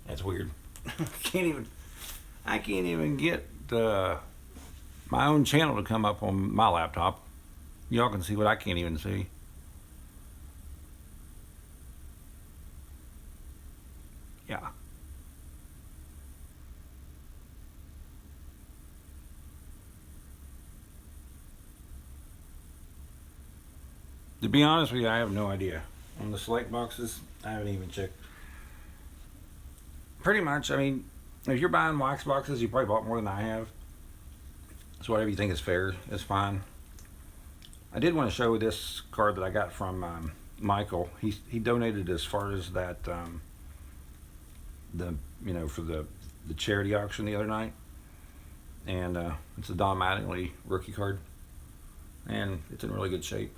Speaker 1: That's weird. I can't even get my own channel to come up on my laptop. Y'all can see what I can't even see. Yeah. To be honest with you, I have no idea. On the select boxes, I haven't even checked. Pretty much, I mean, if you're buying wax boxes, you probably bought more than I have. So whatever you think is fair is fine. I did want to show this card that I got from Michael. He donated as far as that for the charity auction the other night, and it's a Don Mattingly rookie card, and it's in really good shape.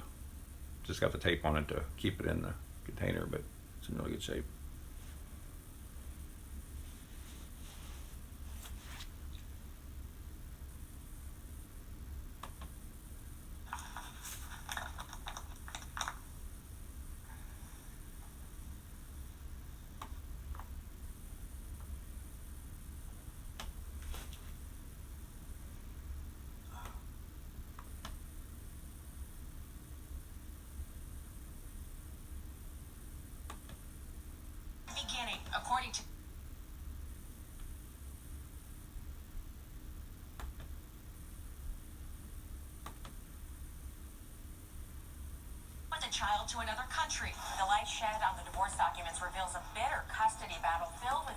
Speaker 1: Just got the tape on it to keep it in the container, but it's in really good shape.
Speaker 3: According to a child to another country. The light shed on the divorce documents reveals a bitter custody battle filled with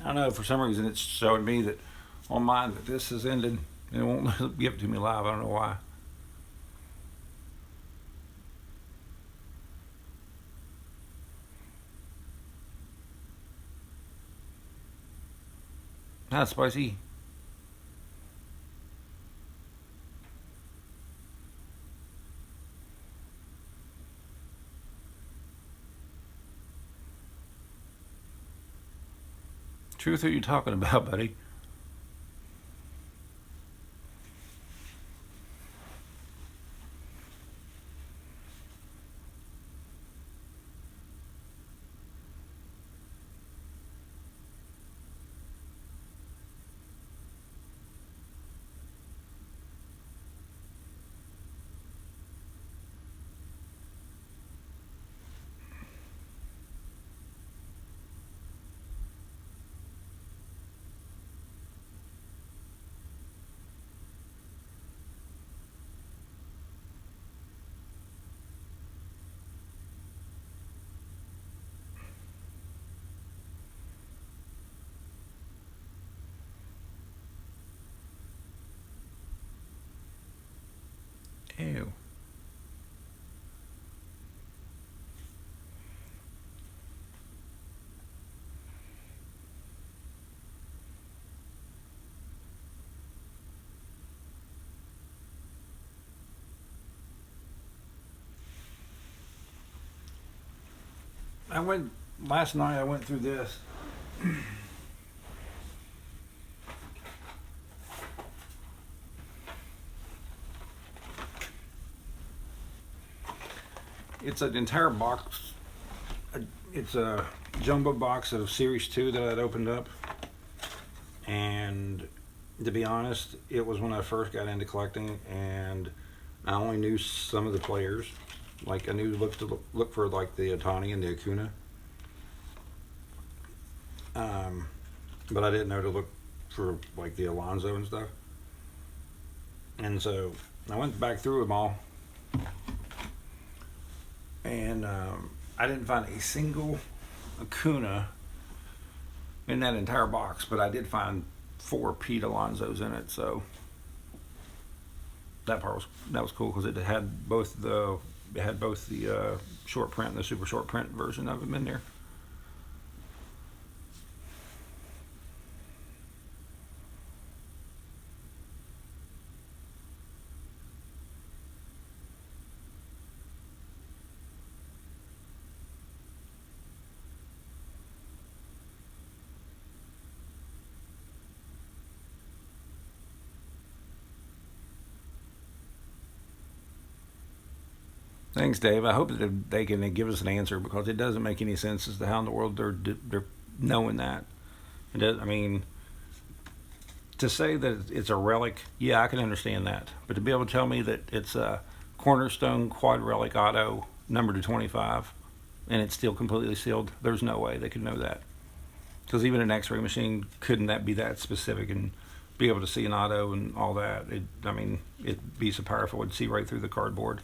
Speaker 1: I don't know, for some reason it's showing me that on mine that this has ended and it won't give it to me live. I don't know why. Hi, Spicy. Truth, who are you talking about, buddy? Ew. Last night I went through this. It's an entire box. It's a jumbo box of Series 2 that I'd opened up. And to be honest, it was when I first got into collecting, and I only knew some of the players. Like I knew look for like the Otani and the Acuna. But I didn't know to look for like the Alonso and stuff. And so I went back through them all, and I didn't find a single Acuna in that entire box, but I did find 4 Pete Alonsos in it. So that was cool because it had both the short print and the super short print version of them in there. Thanks, Dave. I hope that they can give us an answer because it doesn't make any sense as to how in the world they're knowing that. It does, I mean, to say that it's a relic, yeah, I can understand that. But to be able to tell me that it's a Cornerstone Quad Relic Auto numbered to 25 and it's still completely sealed, there's no way they could know that. Because even an X-ray machine couldn't that be that specific and be able to see an auto and all that. I mean, it'd be so powerful it'd see right through the cardboard.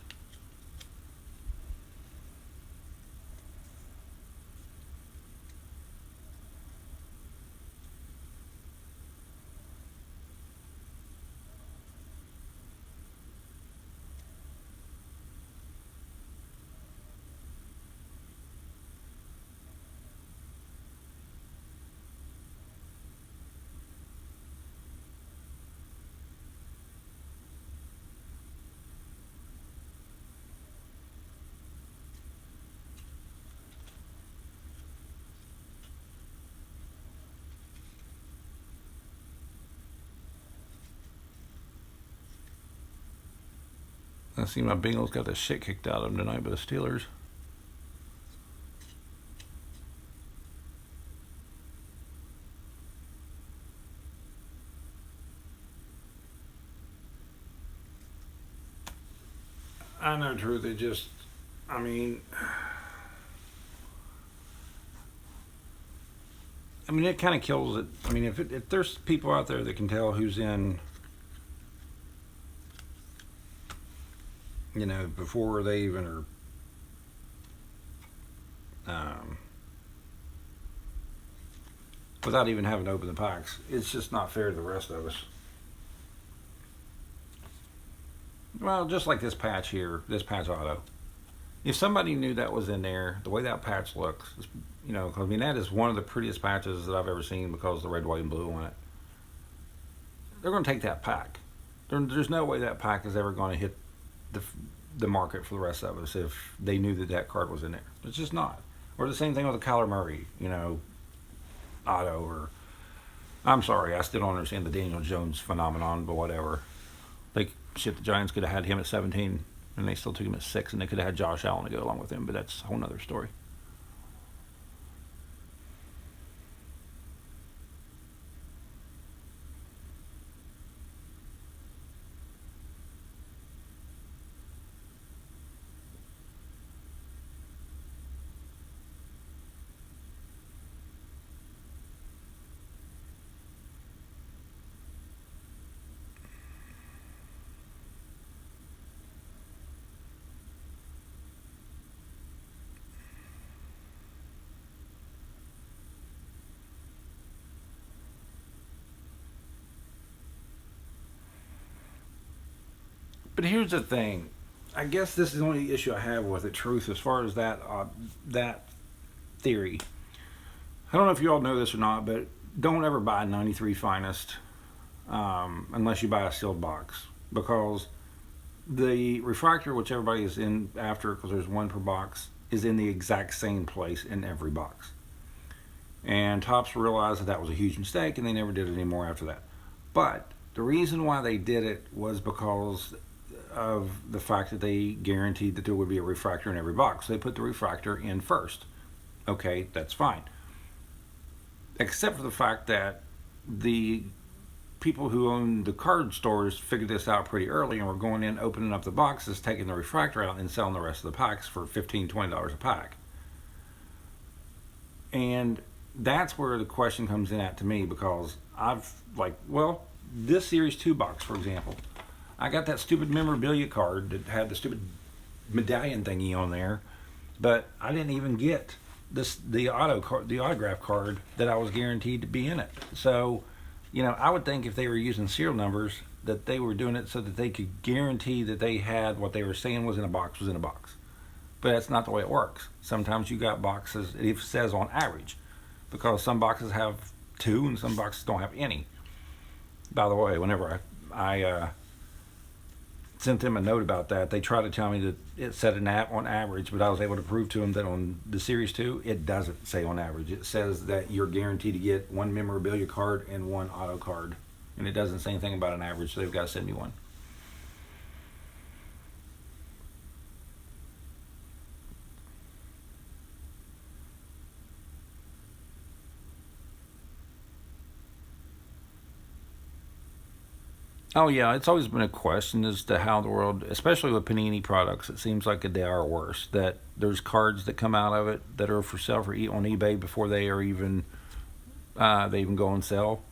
Speaker 1: I see my Bengals got the shit kicked out of them tonight by the Steelers. I know, truth. It just, I mean, it kind of kills it. I mean, if there's people out there that can tell who's in, before they even are, without even having to open the packs. It's just not fair to the rest of us. Well, just like this patch here, this patch auto. If somebody knew that was in there, the way that patch looks, you know, I mean, that is one of the prettiest patches that I've ever seen because of the red, white, and blue on it. They're going to take that pack. There's no way that pack is ever going to hit the market for the rest of us if they knew that that card was in there. It's just not. Or the same thing with the Kyler Murray, you know, auto. Or I'm sorry, I still don't understand the Daniel Jones phenomenon, but whatever. Like, shit, the Giants could have had him at 17, and they still took him at 6, and they could have had Josh Allen to go along with him, but that's a whole nother story. But here's the thing. I guess this is the only issue I have with it, Truth, as far as that theory. I don't know if you all know this or not, but don't ever buy 93 Finest unless you buy a sealed box, because the refractor, which everybody is in after, because there's one per box, is in the exact same place in every box. And Topps realized that that was a huge mistake, and they never did it anymore after that. But the reason why they did it was because of the fact that they guaranteed that there would be a refractor in every box. So they put the refractor in first. Okay, that's fine. Except for the fact that the people who own the card stores figured this out pretty early and were going in, opening up the boxes, taking the refractor out, and selling the rest of the packs for $15, $20 a pack. And that's where the question comes in at to me, because I've, like, well, this Series 2 box, for example, I got that stupid memorabilia card that had the stupid medallion thingy on there, but I didn't even get the autograph card that I was guaranteed to be in it. So, you know, I would think if they were using serial numbers, that they were doing it so that they could guarantee that they had what they were saying was in a box was in a box. But that's not the way it works. Sometimes you got boxes, it says on average, because some boxes have 2 and some boxes don't have any. By the way, whenever I sent them a note about that, they tried to tell me that it said an app on average, but I was able to prove to them that on the Series 2, it doesn't say on average. It says that you're guaranteed to get 1 memorabilia card and 1 auto card. And it doesn't say anything about an average, so they've got to send me one. Oh yeah, it's always been a question as to how the world, especially with Panini products, it seems like they are worse. That there's cards that come out of it that are for sale on eBay before they are even they even go on sale.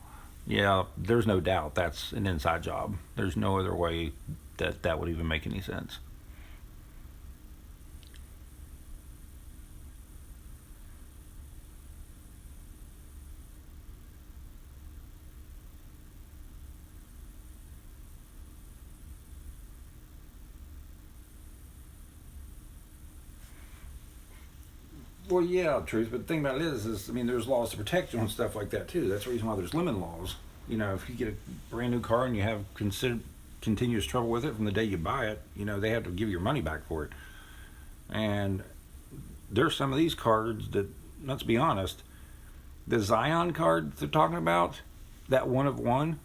Speaker 1: Yeah, there's no doubt that's an inside job. There's no other way that that would even make any sense. Well, yeah, Truth, but the thing about it is, I mean, there's laws to protect you on stuff like that, too. That's the reason why there's lemon laws. You know, if you get a brand new car and you have continuous trouble with it from the day you buy it, you know, they have to give you your money back for it. And there's some of these cards that, let's be honest, the Zion card they're talking about, that 1 of 1,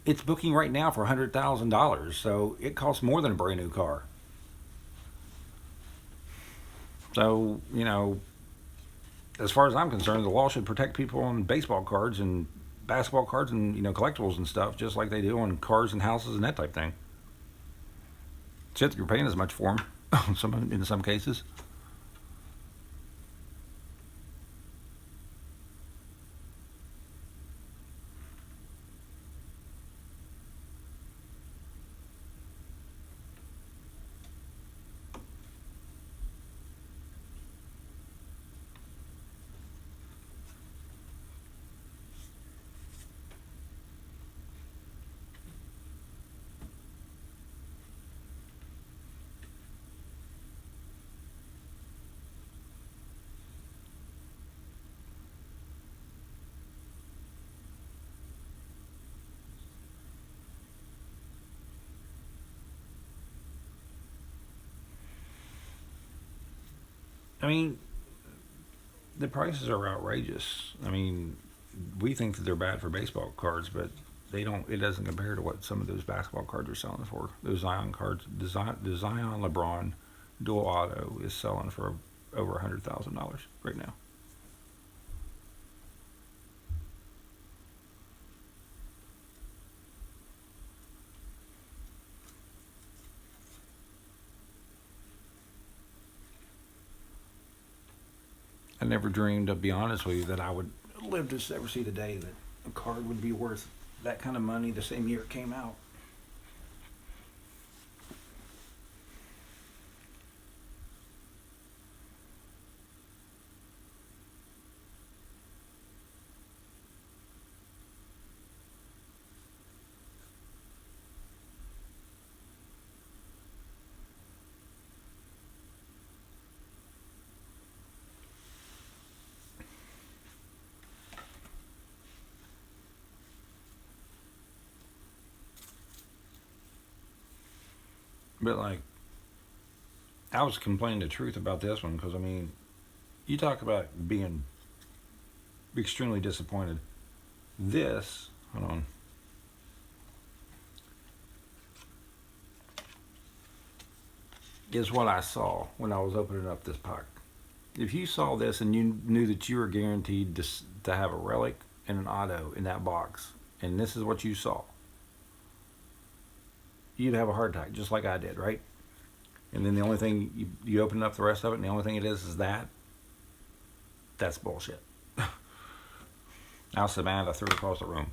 Speaker 1: it's booking right now for $100,000, so it costs more than a brand new car. So, you know, as far as I'm concerned, the law should protect people on baseball cards and basketball cards and, you know, collectibles and stuff, just like they do on cars and houses and that type thing. Shit, you're paying as much for them in some cases. I mean, the prices are outrageous. I mean, we think that they're bad for baseball cards, but they don't. It doesn't compare to what some of those basketball cards are selling for. Those Zion cards, the Zion LeBron dual auto is selling for over $100,000 right now. I never dreamed, to be honest with you, that I would live to ever see the day that a card would be worth that kind of money the same year it came out. But like, I was complaining the truth about this one because I mean, you talk about being extremely disappointed. This, hold on. Is what I saw when I was opening up this pack. If you saw this and you knew that you were guaranteed to have a relic and an auto in that box, and this is what you saw, you'd have a heart attack, just like I did, right? And then the only thing, you open up the rest of it, and the only thing it is that's bullshit. I was so mad I threw it across the room.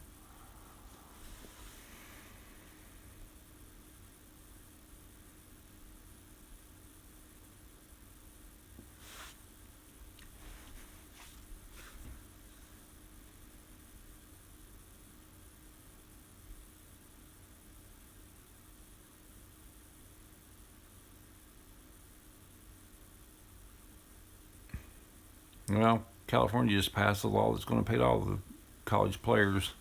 Speaker 1: Well, California just passed a law that's going to pay all the college players,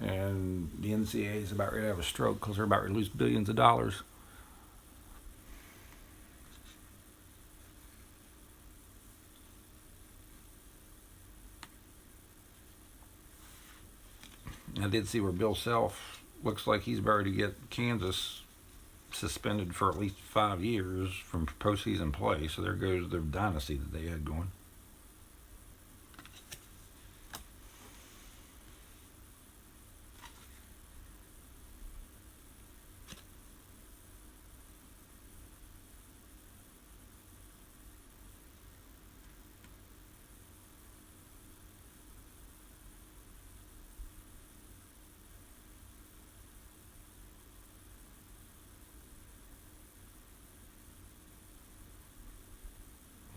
Speaker 1: and the NCAA is about ready to have a stroke because they're about to lose billions of dollars. I did see where Bill Self looks like he's about to get Kansas suspended for at least 5 years from postseason play. So there goes the dynasty that they had going.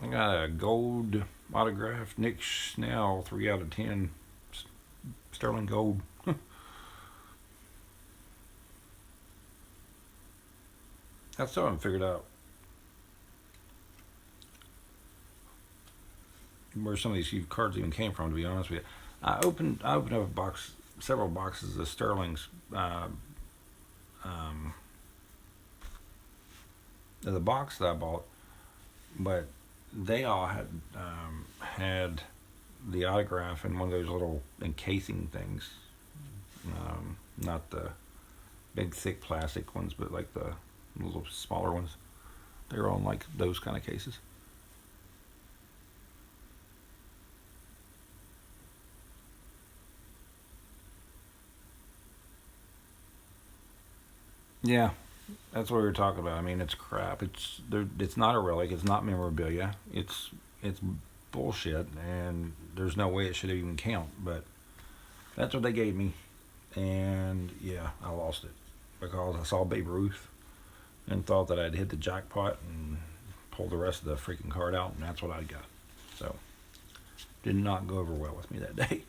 Speaker 1: I got a gold autograph, Nick Snell, 3 out of 10, sterling gold. I still haven't figured out where some of these cards even came from. To be honest with you, I opened up several boxes of Sterling's. The box that I bought, but they all had the autograph in one of those little encasing things, not the big thick plastic ones, but like the little smaller ones. They were all in like those kind of cases. Yeah, that's what we were talking about. I mean, it's crap. It's not a relic. It's not memorabilia. It's bullshit, and there's no way it should even count. But that's what they gave me, and yeah, I lost it because I saw Babe Ruth and thought that I'd hit the jackpot and pulled the rest of the freaking card out, and that's what I got. So, did not go over well with me that day.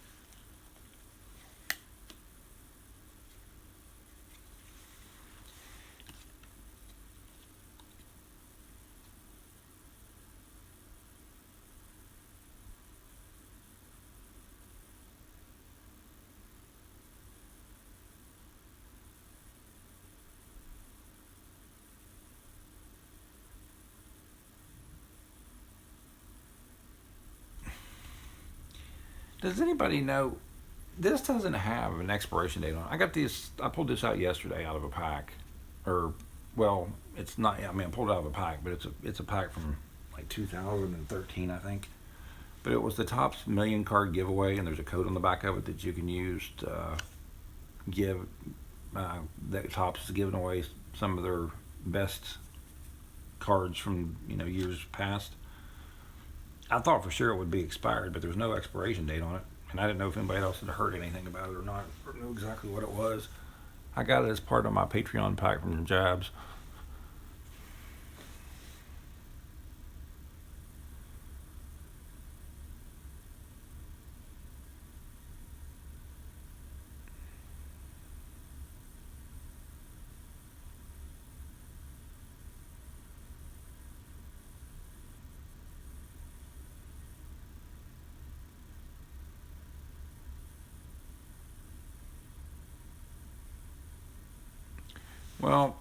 Speaker 1: Does anybody know? This doesn't have an expiration date on it. I got these. I pulled this out yesterday out of a pack, or well, it's not. I mean, I pulled it out of a pack, but it's a pack from like 2013, I think. But it was the Topps million card giveaway, and there's a code on the back of it that you can use to give. That Topps is giving away some of their best cards from years past. I thought for sure it would be expired, but there's no expiration date on it, and I didn't know if anybody else had heard anything about it or not, or knew exactly what it was. I got it as part of my Patreon pack from Jabs. Well,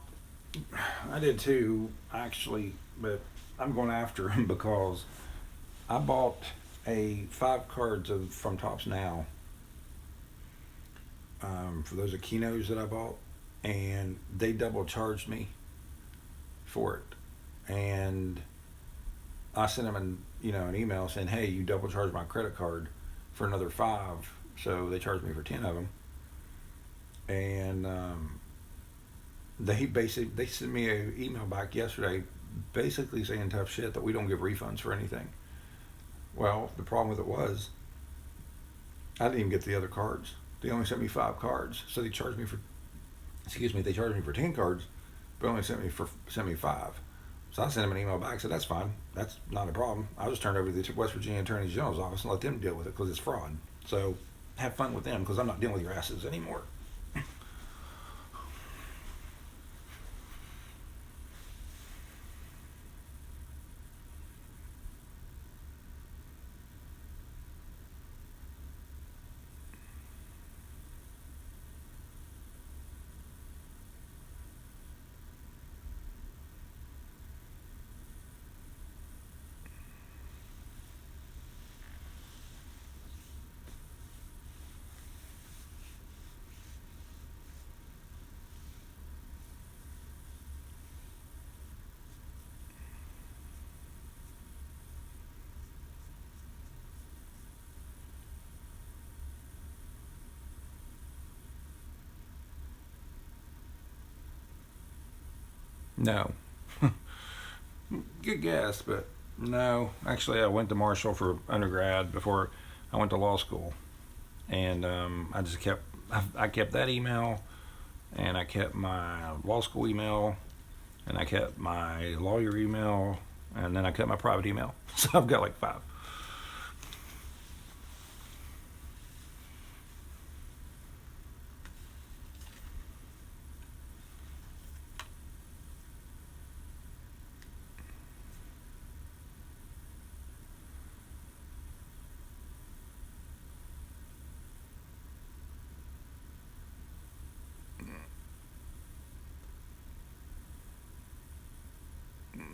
Speaker 1: I did too, actually, but I'm going after him because I bought 5 cards from Topps Now for those Akinos that I bought, and they double charged me for it. And I sent them an email saying, "Hey, you double charged my credit card for another 5," so they charged me for 10 of them, and they sent me an email back yesterday basically saying tough shit that we don't give refunds for anything. Well, the problem with it was I didn't even get the other cards. They only sent me 5 cards, so they charged me for 10 cards, but only sent me 5. So I sent them an email back, said that's fine, that's not a problem. I'll just turn it over to the West Virginia Attorney General's office and let them deal with it because it's fraud. So have fun with them because I'm not dealing with your asses anymore. No. Good guess, but no. Actually, I went to Marshall for undergrad before I went to law school, and I kept that email, and I kept my law school email, and I kept my lawyer email, and then I kept my private email. So I've got like 5.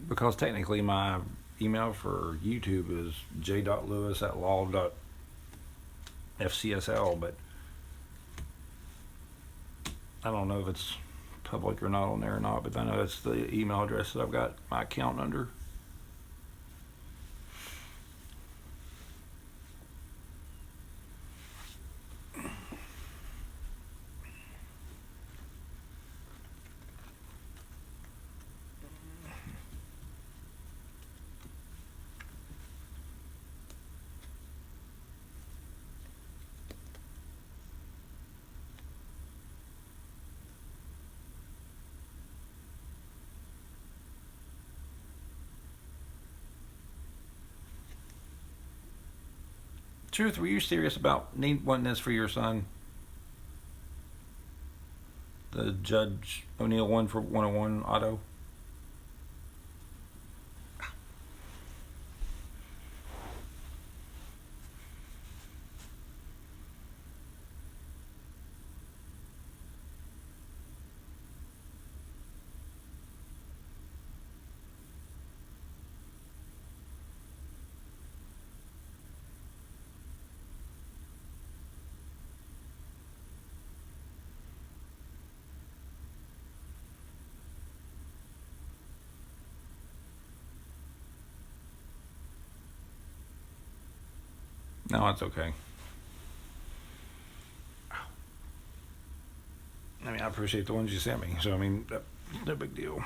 Speaker 1: Because technically my email for YouTube is j.lewis@law.fcsl, but I don't know if it's public or not on there or not, but I know that's the email address that I've got my account under. Truth, were you serious about wanting this for your son? The Judge O'Neill one for 101 auto? No, it's okay. I mean, I appreciate the ones you sent me. So, I mean, no big deal.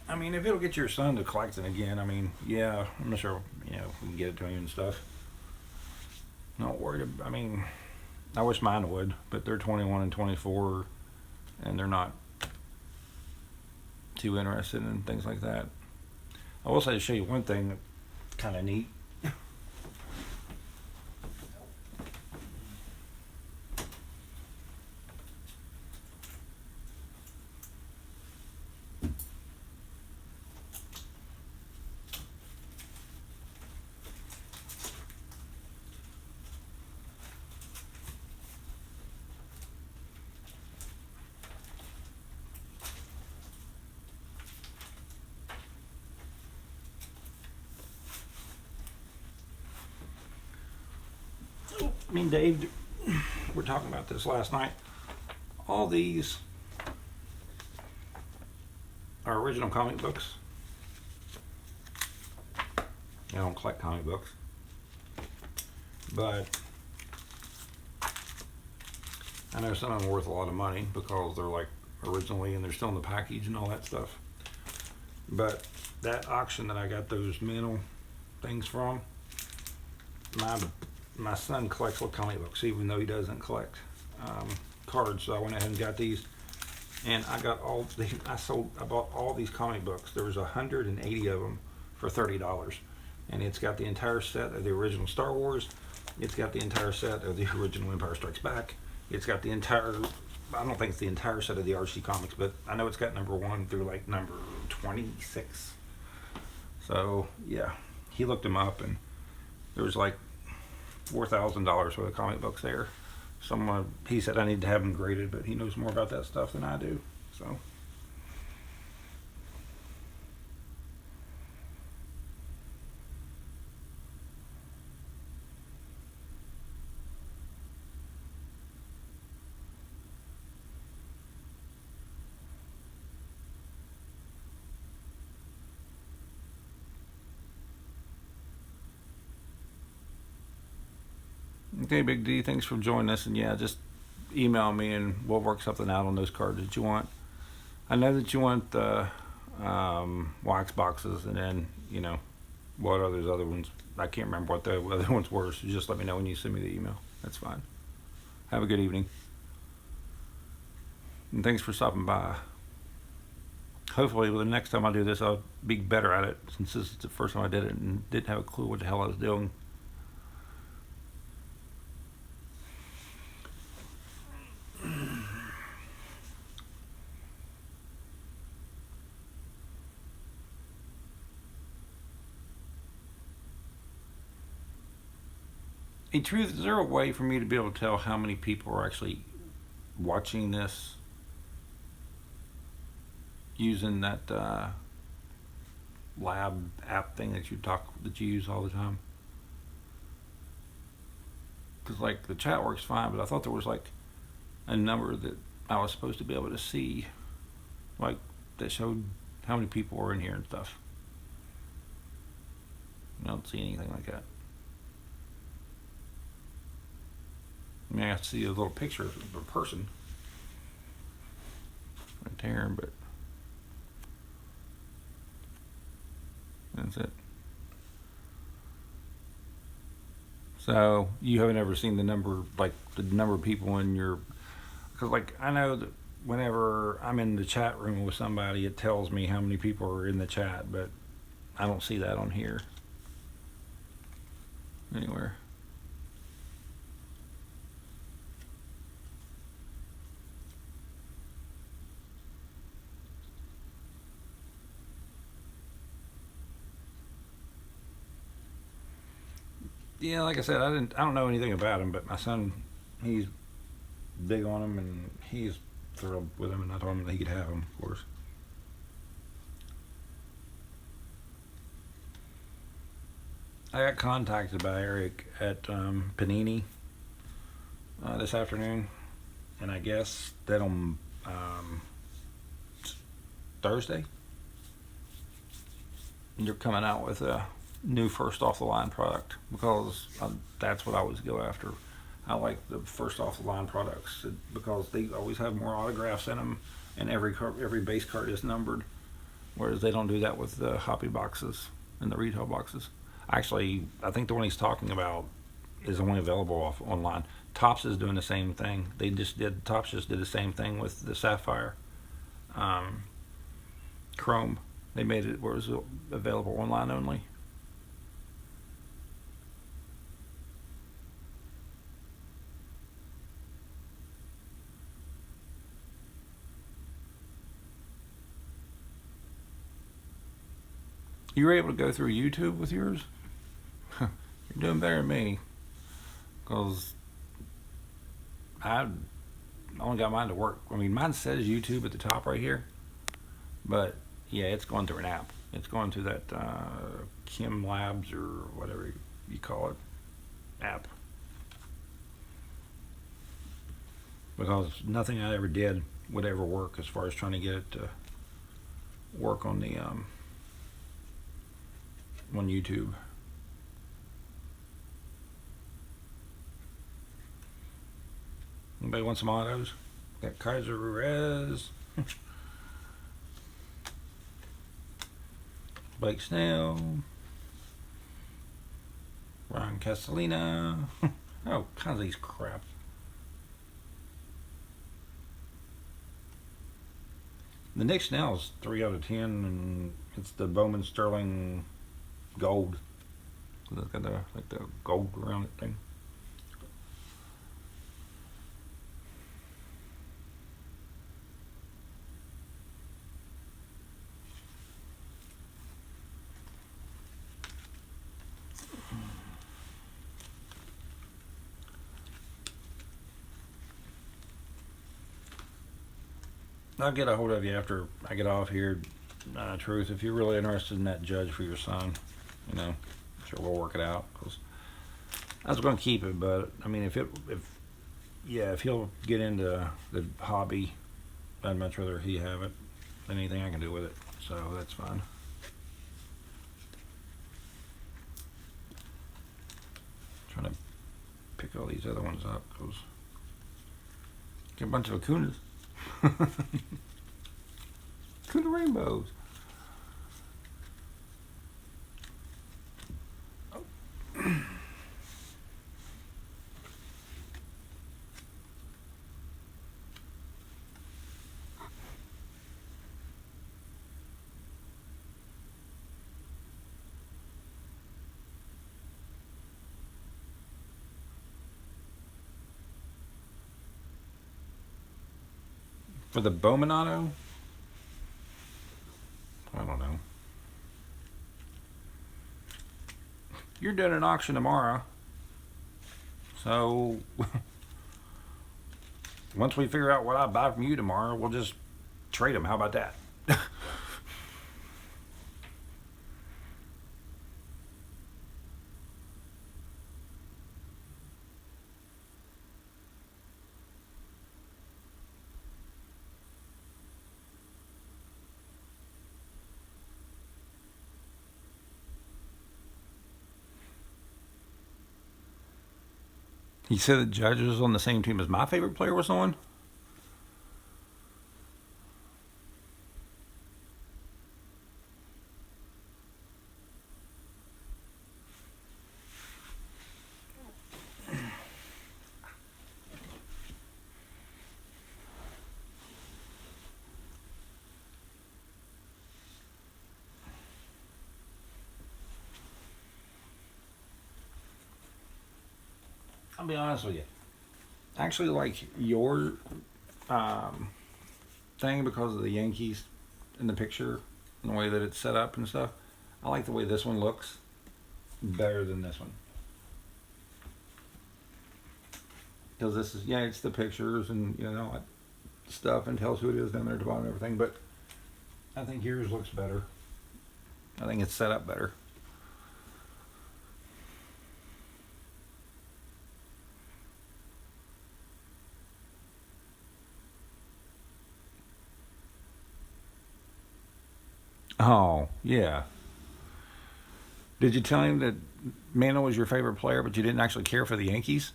Speaker 1: I mean, if it'll get your son to collecting again, I mean, yeah, I'm sure, we can get it to him and stuff. Not worried I mean, I wish mine would, but they're 21 and 24, and they're not too interested in things like that. I will say to show you one thing that's kind of neat. Me and Dave were talking about this last night. All these are original comic books. I don't collect comic books, but I know some of them are worth a lot of money because they're like originally and they're still in the package and all that stuff. But that auction that I got those metal things from, my son collects all comic books, even though he doesn't collect cards. So I went ahead and got these, and I bought all these comic books. There was 180 of them for $30, and it's got the entire set of the original Star Wars. It's got the entire set of the original Empire Strikes Back. It's got the entire, I don't think it's the entire set of the RC comics, but I know it's got number 1 through like number 26. So yeah, he looked them up, and there was like $4,000 worth of comic books there. He said I need to have them graded, but he knows more about that stuff than I do. So okay, Big D, thanks for joining us, and yeah, just email me and we'll work something out on those cards that you want. I know that you want the wax boxes, and then what are those other ones? I can't remember what the other ones were, so just let me know when you send me the email. That's fine. Have a good evening, and thanks for stopping by. Hopefully the next time I do this I'll be better at it, since this is the first time I did it and didn't have a clue what the hell I was doing. In truth, is there a way for me to be able to tell how many people are actually watching this using that lab app thing that you use all the time? Because like the chat works fine, but I thought there was like a number that I was supposed to be able to see, like that showed how many people were in here and stuff. I don't see anything like that. I mean, I see a little picture of a person right there, but that's it. So you haven't ever seen the number, like the number of people in your, because like I know that whenever I'm in the chat room with somebody, it tells me how many people are in the chat, but I don't see that on here anywhere. Yeah, like I said, I don't know anything about him, but my son, he's big on him, and he's thrilled with him, and I told him that he could have him, of course. I got contacted by Eric at Panini this afternoon, and I guess that on Thursday you're coming out with a new first off the line product, because that's what I always go after. I like the first off the line products because they always have more autographs in them, and every base card is numbered, whereas they don't do that with the hobby boxes and the retail boxes. Actually, I think the one he's talking about is only available online. Topps is doing the same thing. Topps just did the same thing with the Sapphire Chrome. They made it where it was available online only. You were able to go through YouTube with yours? You're doing better than me, because I only got mine to work. I mean, mine says YouTube at the top right here, but yeah, it's going through an app. It's going through that Kim Labs or whatever you call it app, because nothing I ever did would ever work as far as trying to get it to work on the on YouTube. Anybody want some autos? Got Kaiser Perez, Blake Snell, Ryan Castellina. Oh, kinds of these crap. The Nick Snell's 3 out of 10, and it's the Bowman Sterling Gold. So it's got the gold around it thing. I'll get a hold of you after I get off here. Truth, if you're really interested in that judge for your son, sure we'll work it out. Cause I was going to keep it, but I mean, if he'll get into the hobby, I'd much rather he have it than anything I can do with it. So that's fine. Trying to pick all these other ones up, cause get a bunch of Acunas. Acuna rainbows. For the Bowman auto? I don't know. You're doing an auction tomorrow. So, once we figure out what I buy from you tomorrow, we'll just trade them. How about that? He said the Judge was on the same team as my favorite player was on. I'll be honest with you. I actually like your thing because of the Yankees in the picture and the way that it's set up and stuff. I like the way this one looks better than this one. Because this is, it's the pictures and, all that stuff, and tells who it is down there at the bottom and everything. But I think yours looks better. I think it's set up better. Oh, yeah. Did you tell him that Mantle was your favorite player, but you didn't actually care for the Yankees?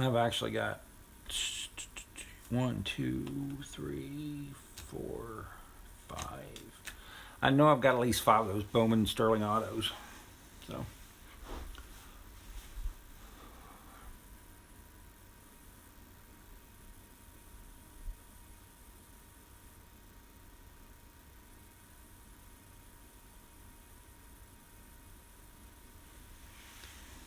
Speaker 1: I've actually got 1, 2, 3, 4, 5. I know I've got at least 5 of those Bowman Sterling autos. So,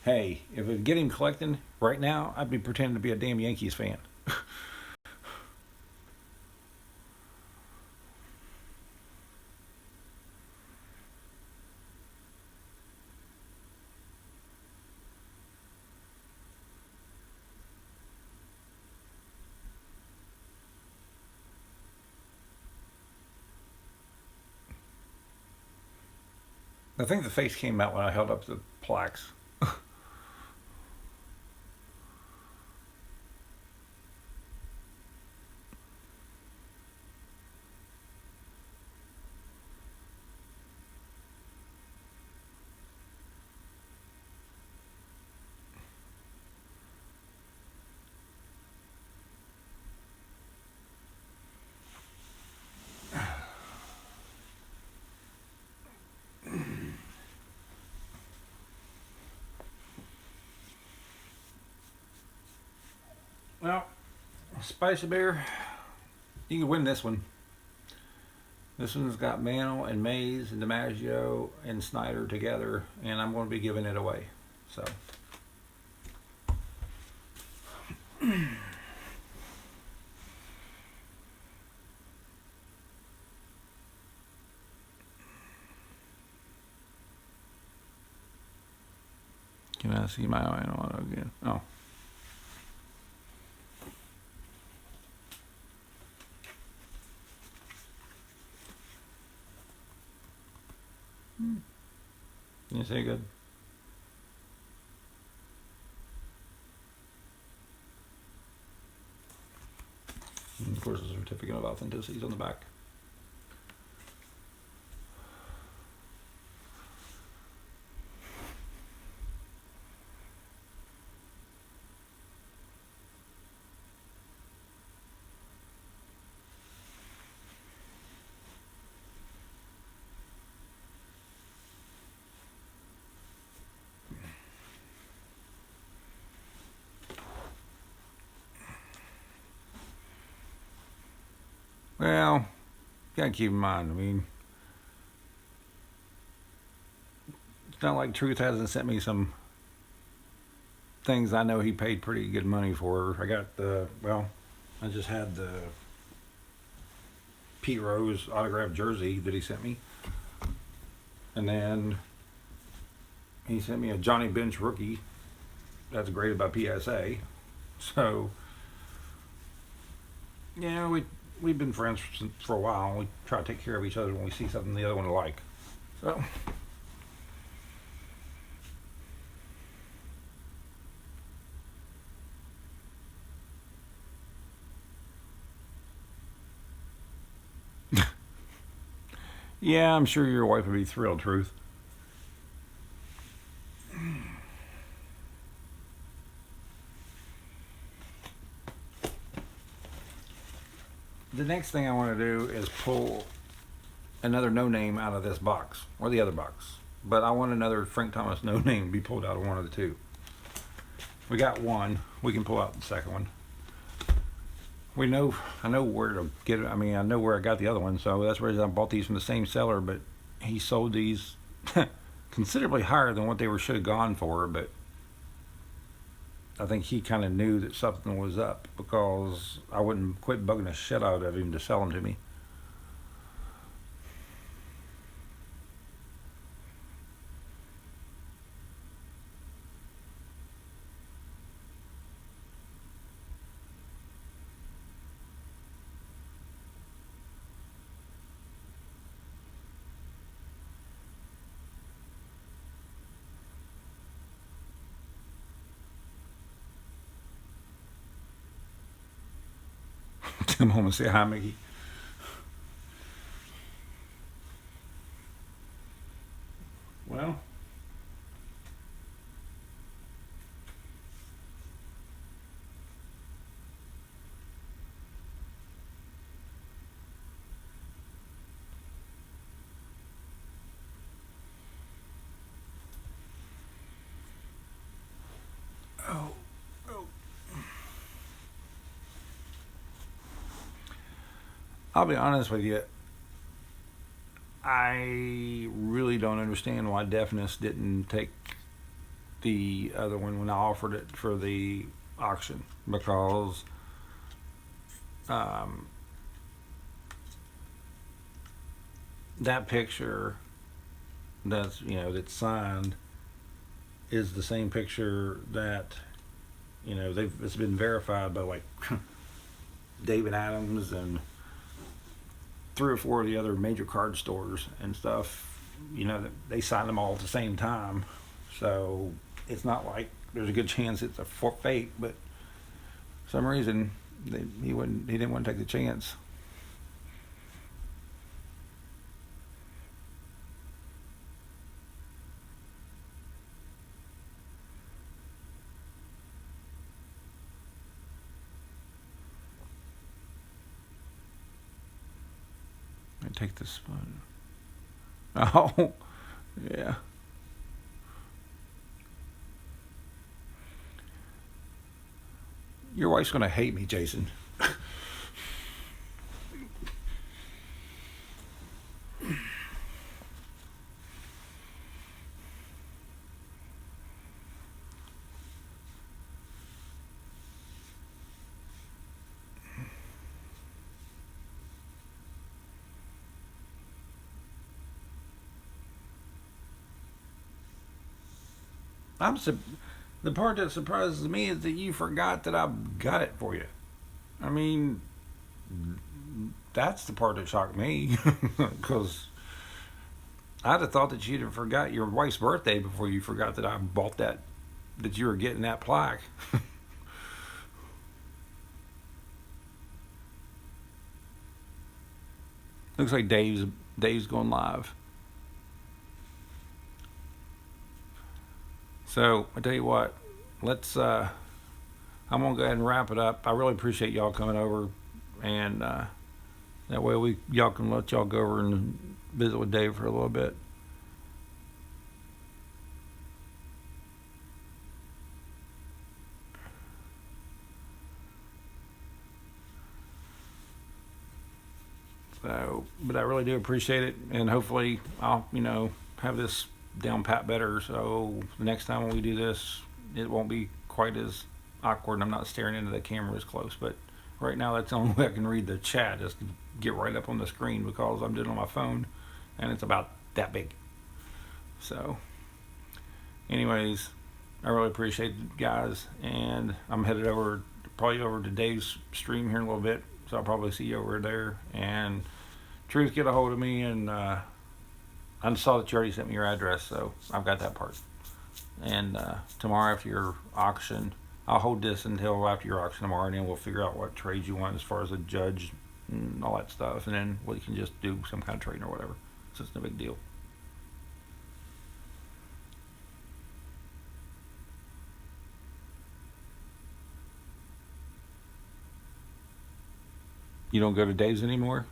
Speaker 1: hey, if it'd get him collecting right now, I'd be pretending to be a damn Yankees fan. I think the face came out when I held up the plaques. Well, Spicy Bear, you can win this one. This one's got Mantle and Mays and DiMaggio and Snyder together, and I'm going to be giving it away. So, can I see my auto again? Oh. Can you say good? And of course, a certificate of authenticity is on the back. Well, you gotta keep in mind, I mean, it's not like Truth hasn't sent me some things I know he paid pretty good money for. I got I just had the Pete Rose autographed jersey that he sent me. And then he sent me a Johnny Bench rookie that's graded by PSA. So, yeah, we've been friends for a while. We try to take care of each other when we see something the other one like. So, yeah, I'm sure your wife would be thrilled, Truth. The next thing I want to do is pull another no name out of this box or the other box. But I want another Frank Thomas no name to be pulled out of one of the two. We got one. We can pull out the second one. I know where to get it. I mean, I know where I got the other one, so that's where I bought these from the same seller. But he sold these considerably higher than what they should have gone for. But I think he kind of knew that something was up because I wouldn't quit bugging the shit out of him to sell them to me. Come home and say hi, Mickey. Well, oh. I'll be honest with you. I really don't understand why Deafness didn't take the other one when I offered it for the auction, because um, that picture that's signed is the same picture that it's been verified by like David Adams and 3 or 4 of the other major card stores and stuff. They signed them all at the same time, so it's not like there's a good chance it's a fake. But for some reason he didn't want to take the chance. Take this one. Oh, yeah. Your wife's gonna hate me, Jason. The part that surprises me is that you forgot that I got it for you. I mean, that's the part that shocked me, because I'd have thought that you'd have forgot your wife's birthday before you forgot that I bought that you were getting that plaque. Looks like Dave's going live. So I tell you what, I'm gonna go ahead and wrap it up. I really appreciate y'all coming over, and that way y'all can let y'all go over and visit with Dave for a little bit. So, but I really do appreciate it, and hopefully I'll have this down pat better, so the next time when we do this it won't be quite as awkward and I'm not staring into the camera as close. But right now that's the only way I can read the chat, is to get right up on the screen, because I'm doing it on my phone and it's about that big. So anyways, I really appreciate it, guys, and I'm headed probably over to Dave's stream here in a little bit, so I'll probably see you over there. And Truth, get a hold of me, and I saw that you already sent me your address, so I've got that part. And tomorrow after your auction, I'll hold this until after your auction tomorrow, and then we'll figure out what trades you want as far as a judge and all that stuff, and then we can just do some kind of trading or whatever. So it's no big deal. You don't go to Dave's anymore?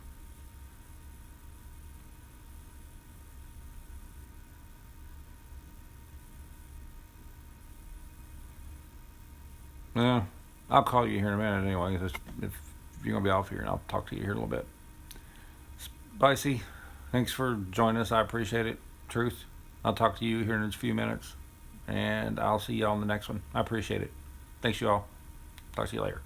Speaker 1: Yeah, I'll call you here in a minute anyway, if you're going to be off here, and I'll talk to you here in a little bit. Spicy, thanks for joining us. I appreciate it. Truth, I'll talk to you here in a few minutes, and I'll see y'all on the next one. I appreciate it. Thanks, you all. Talk to you later.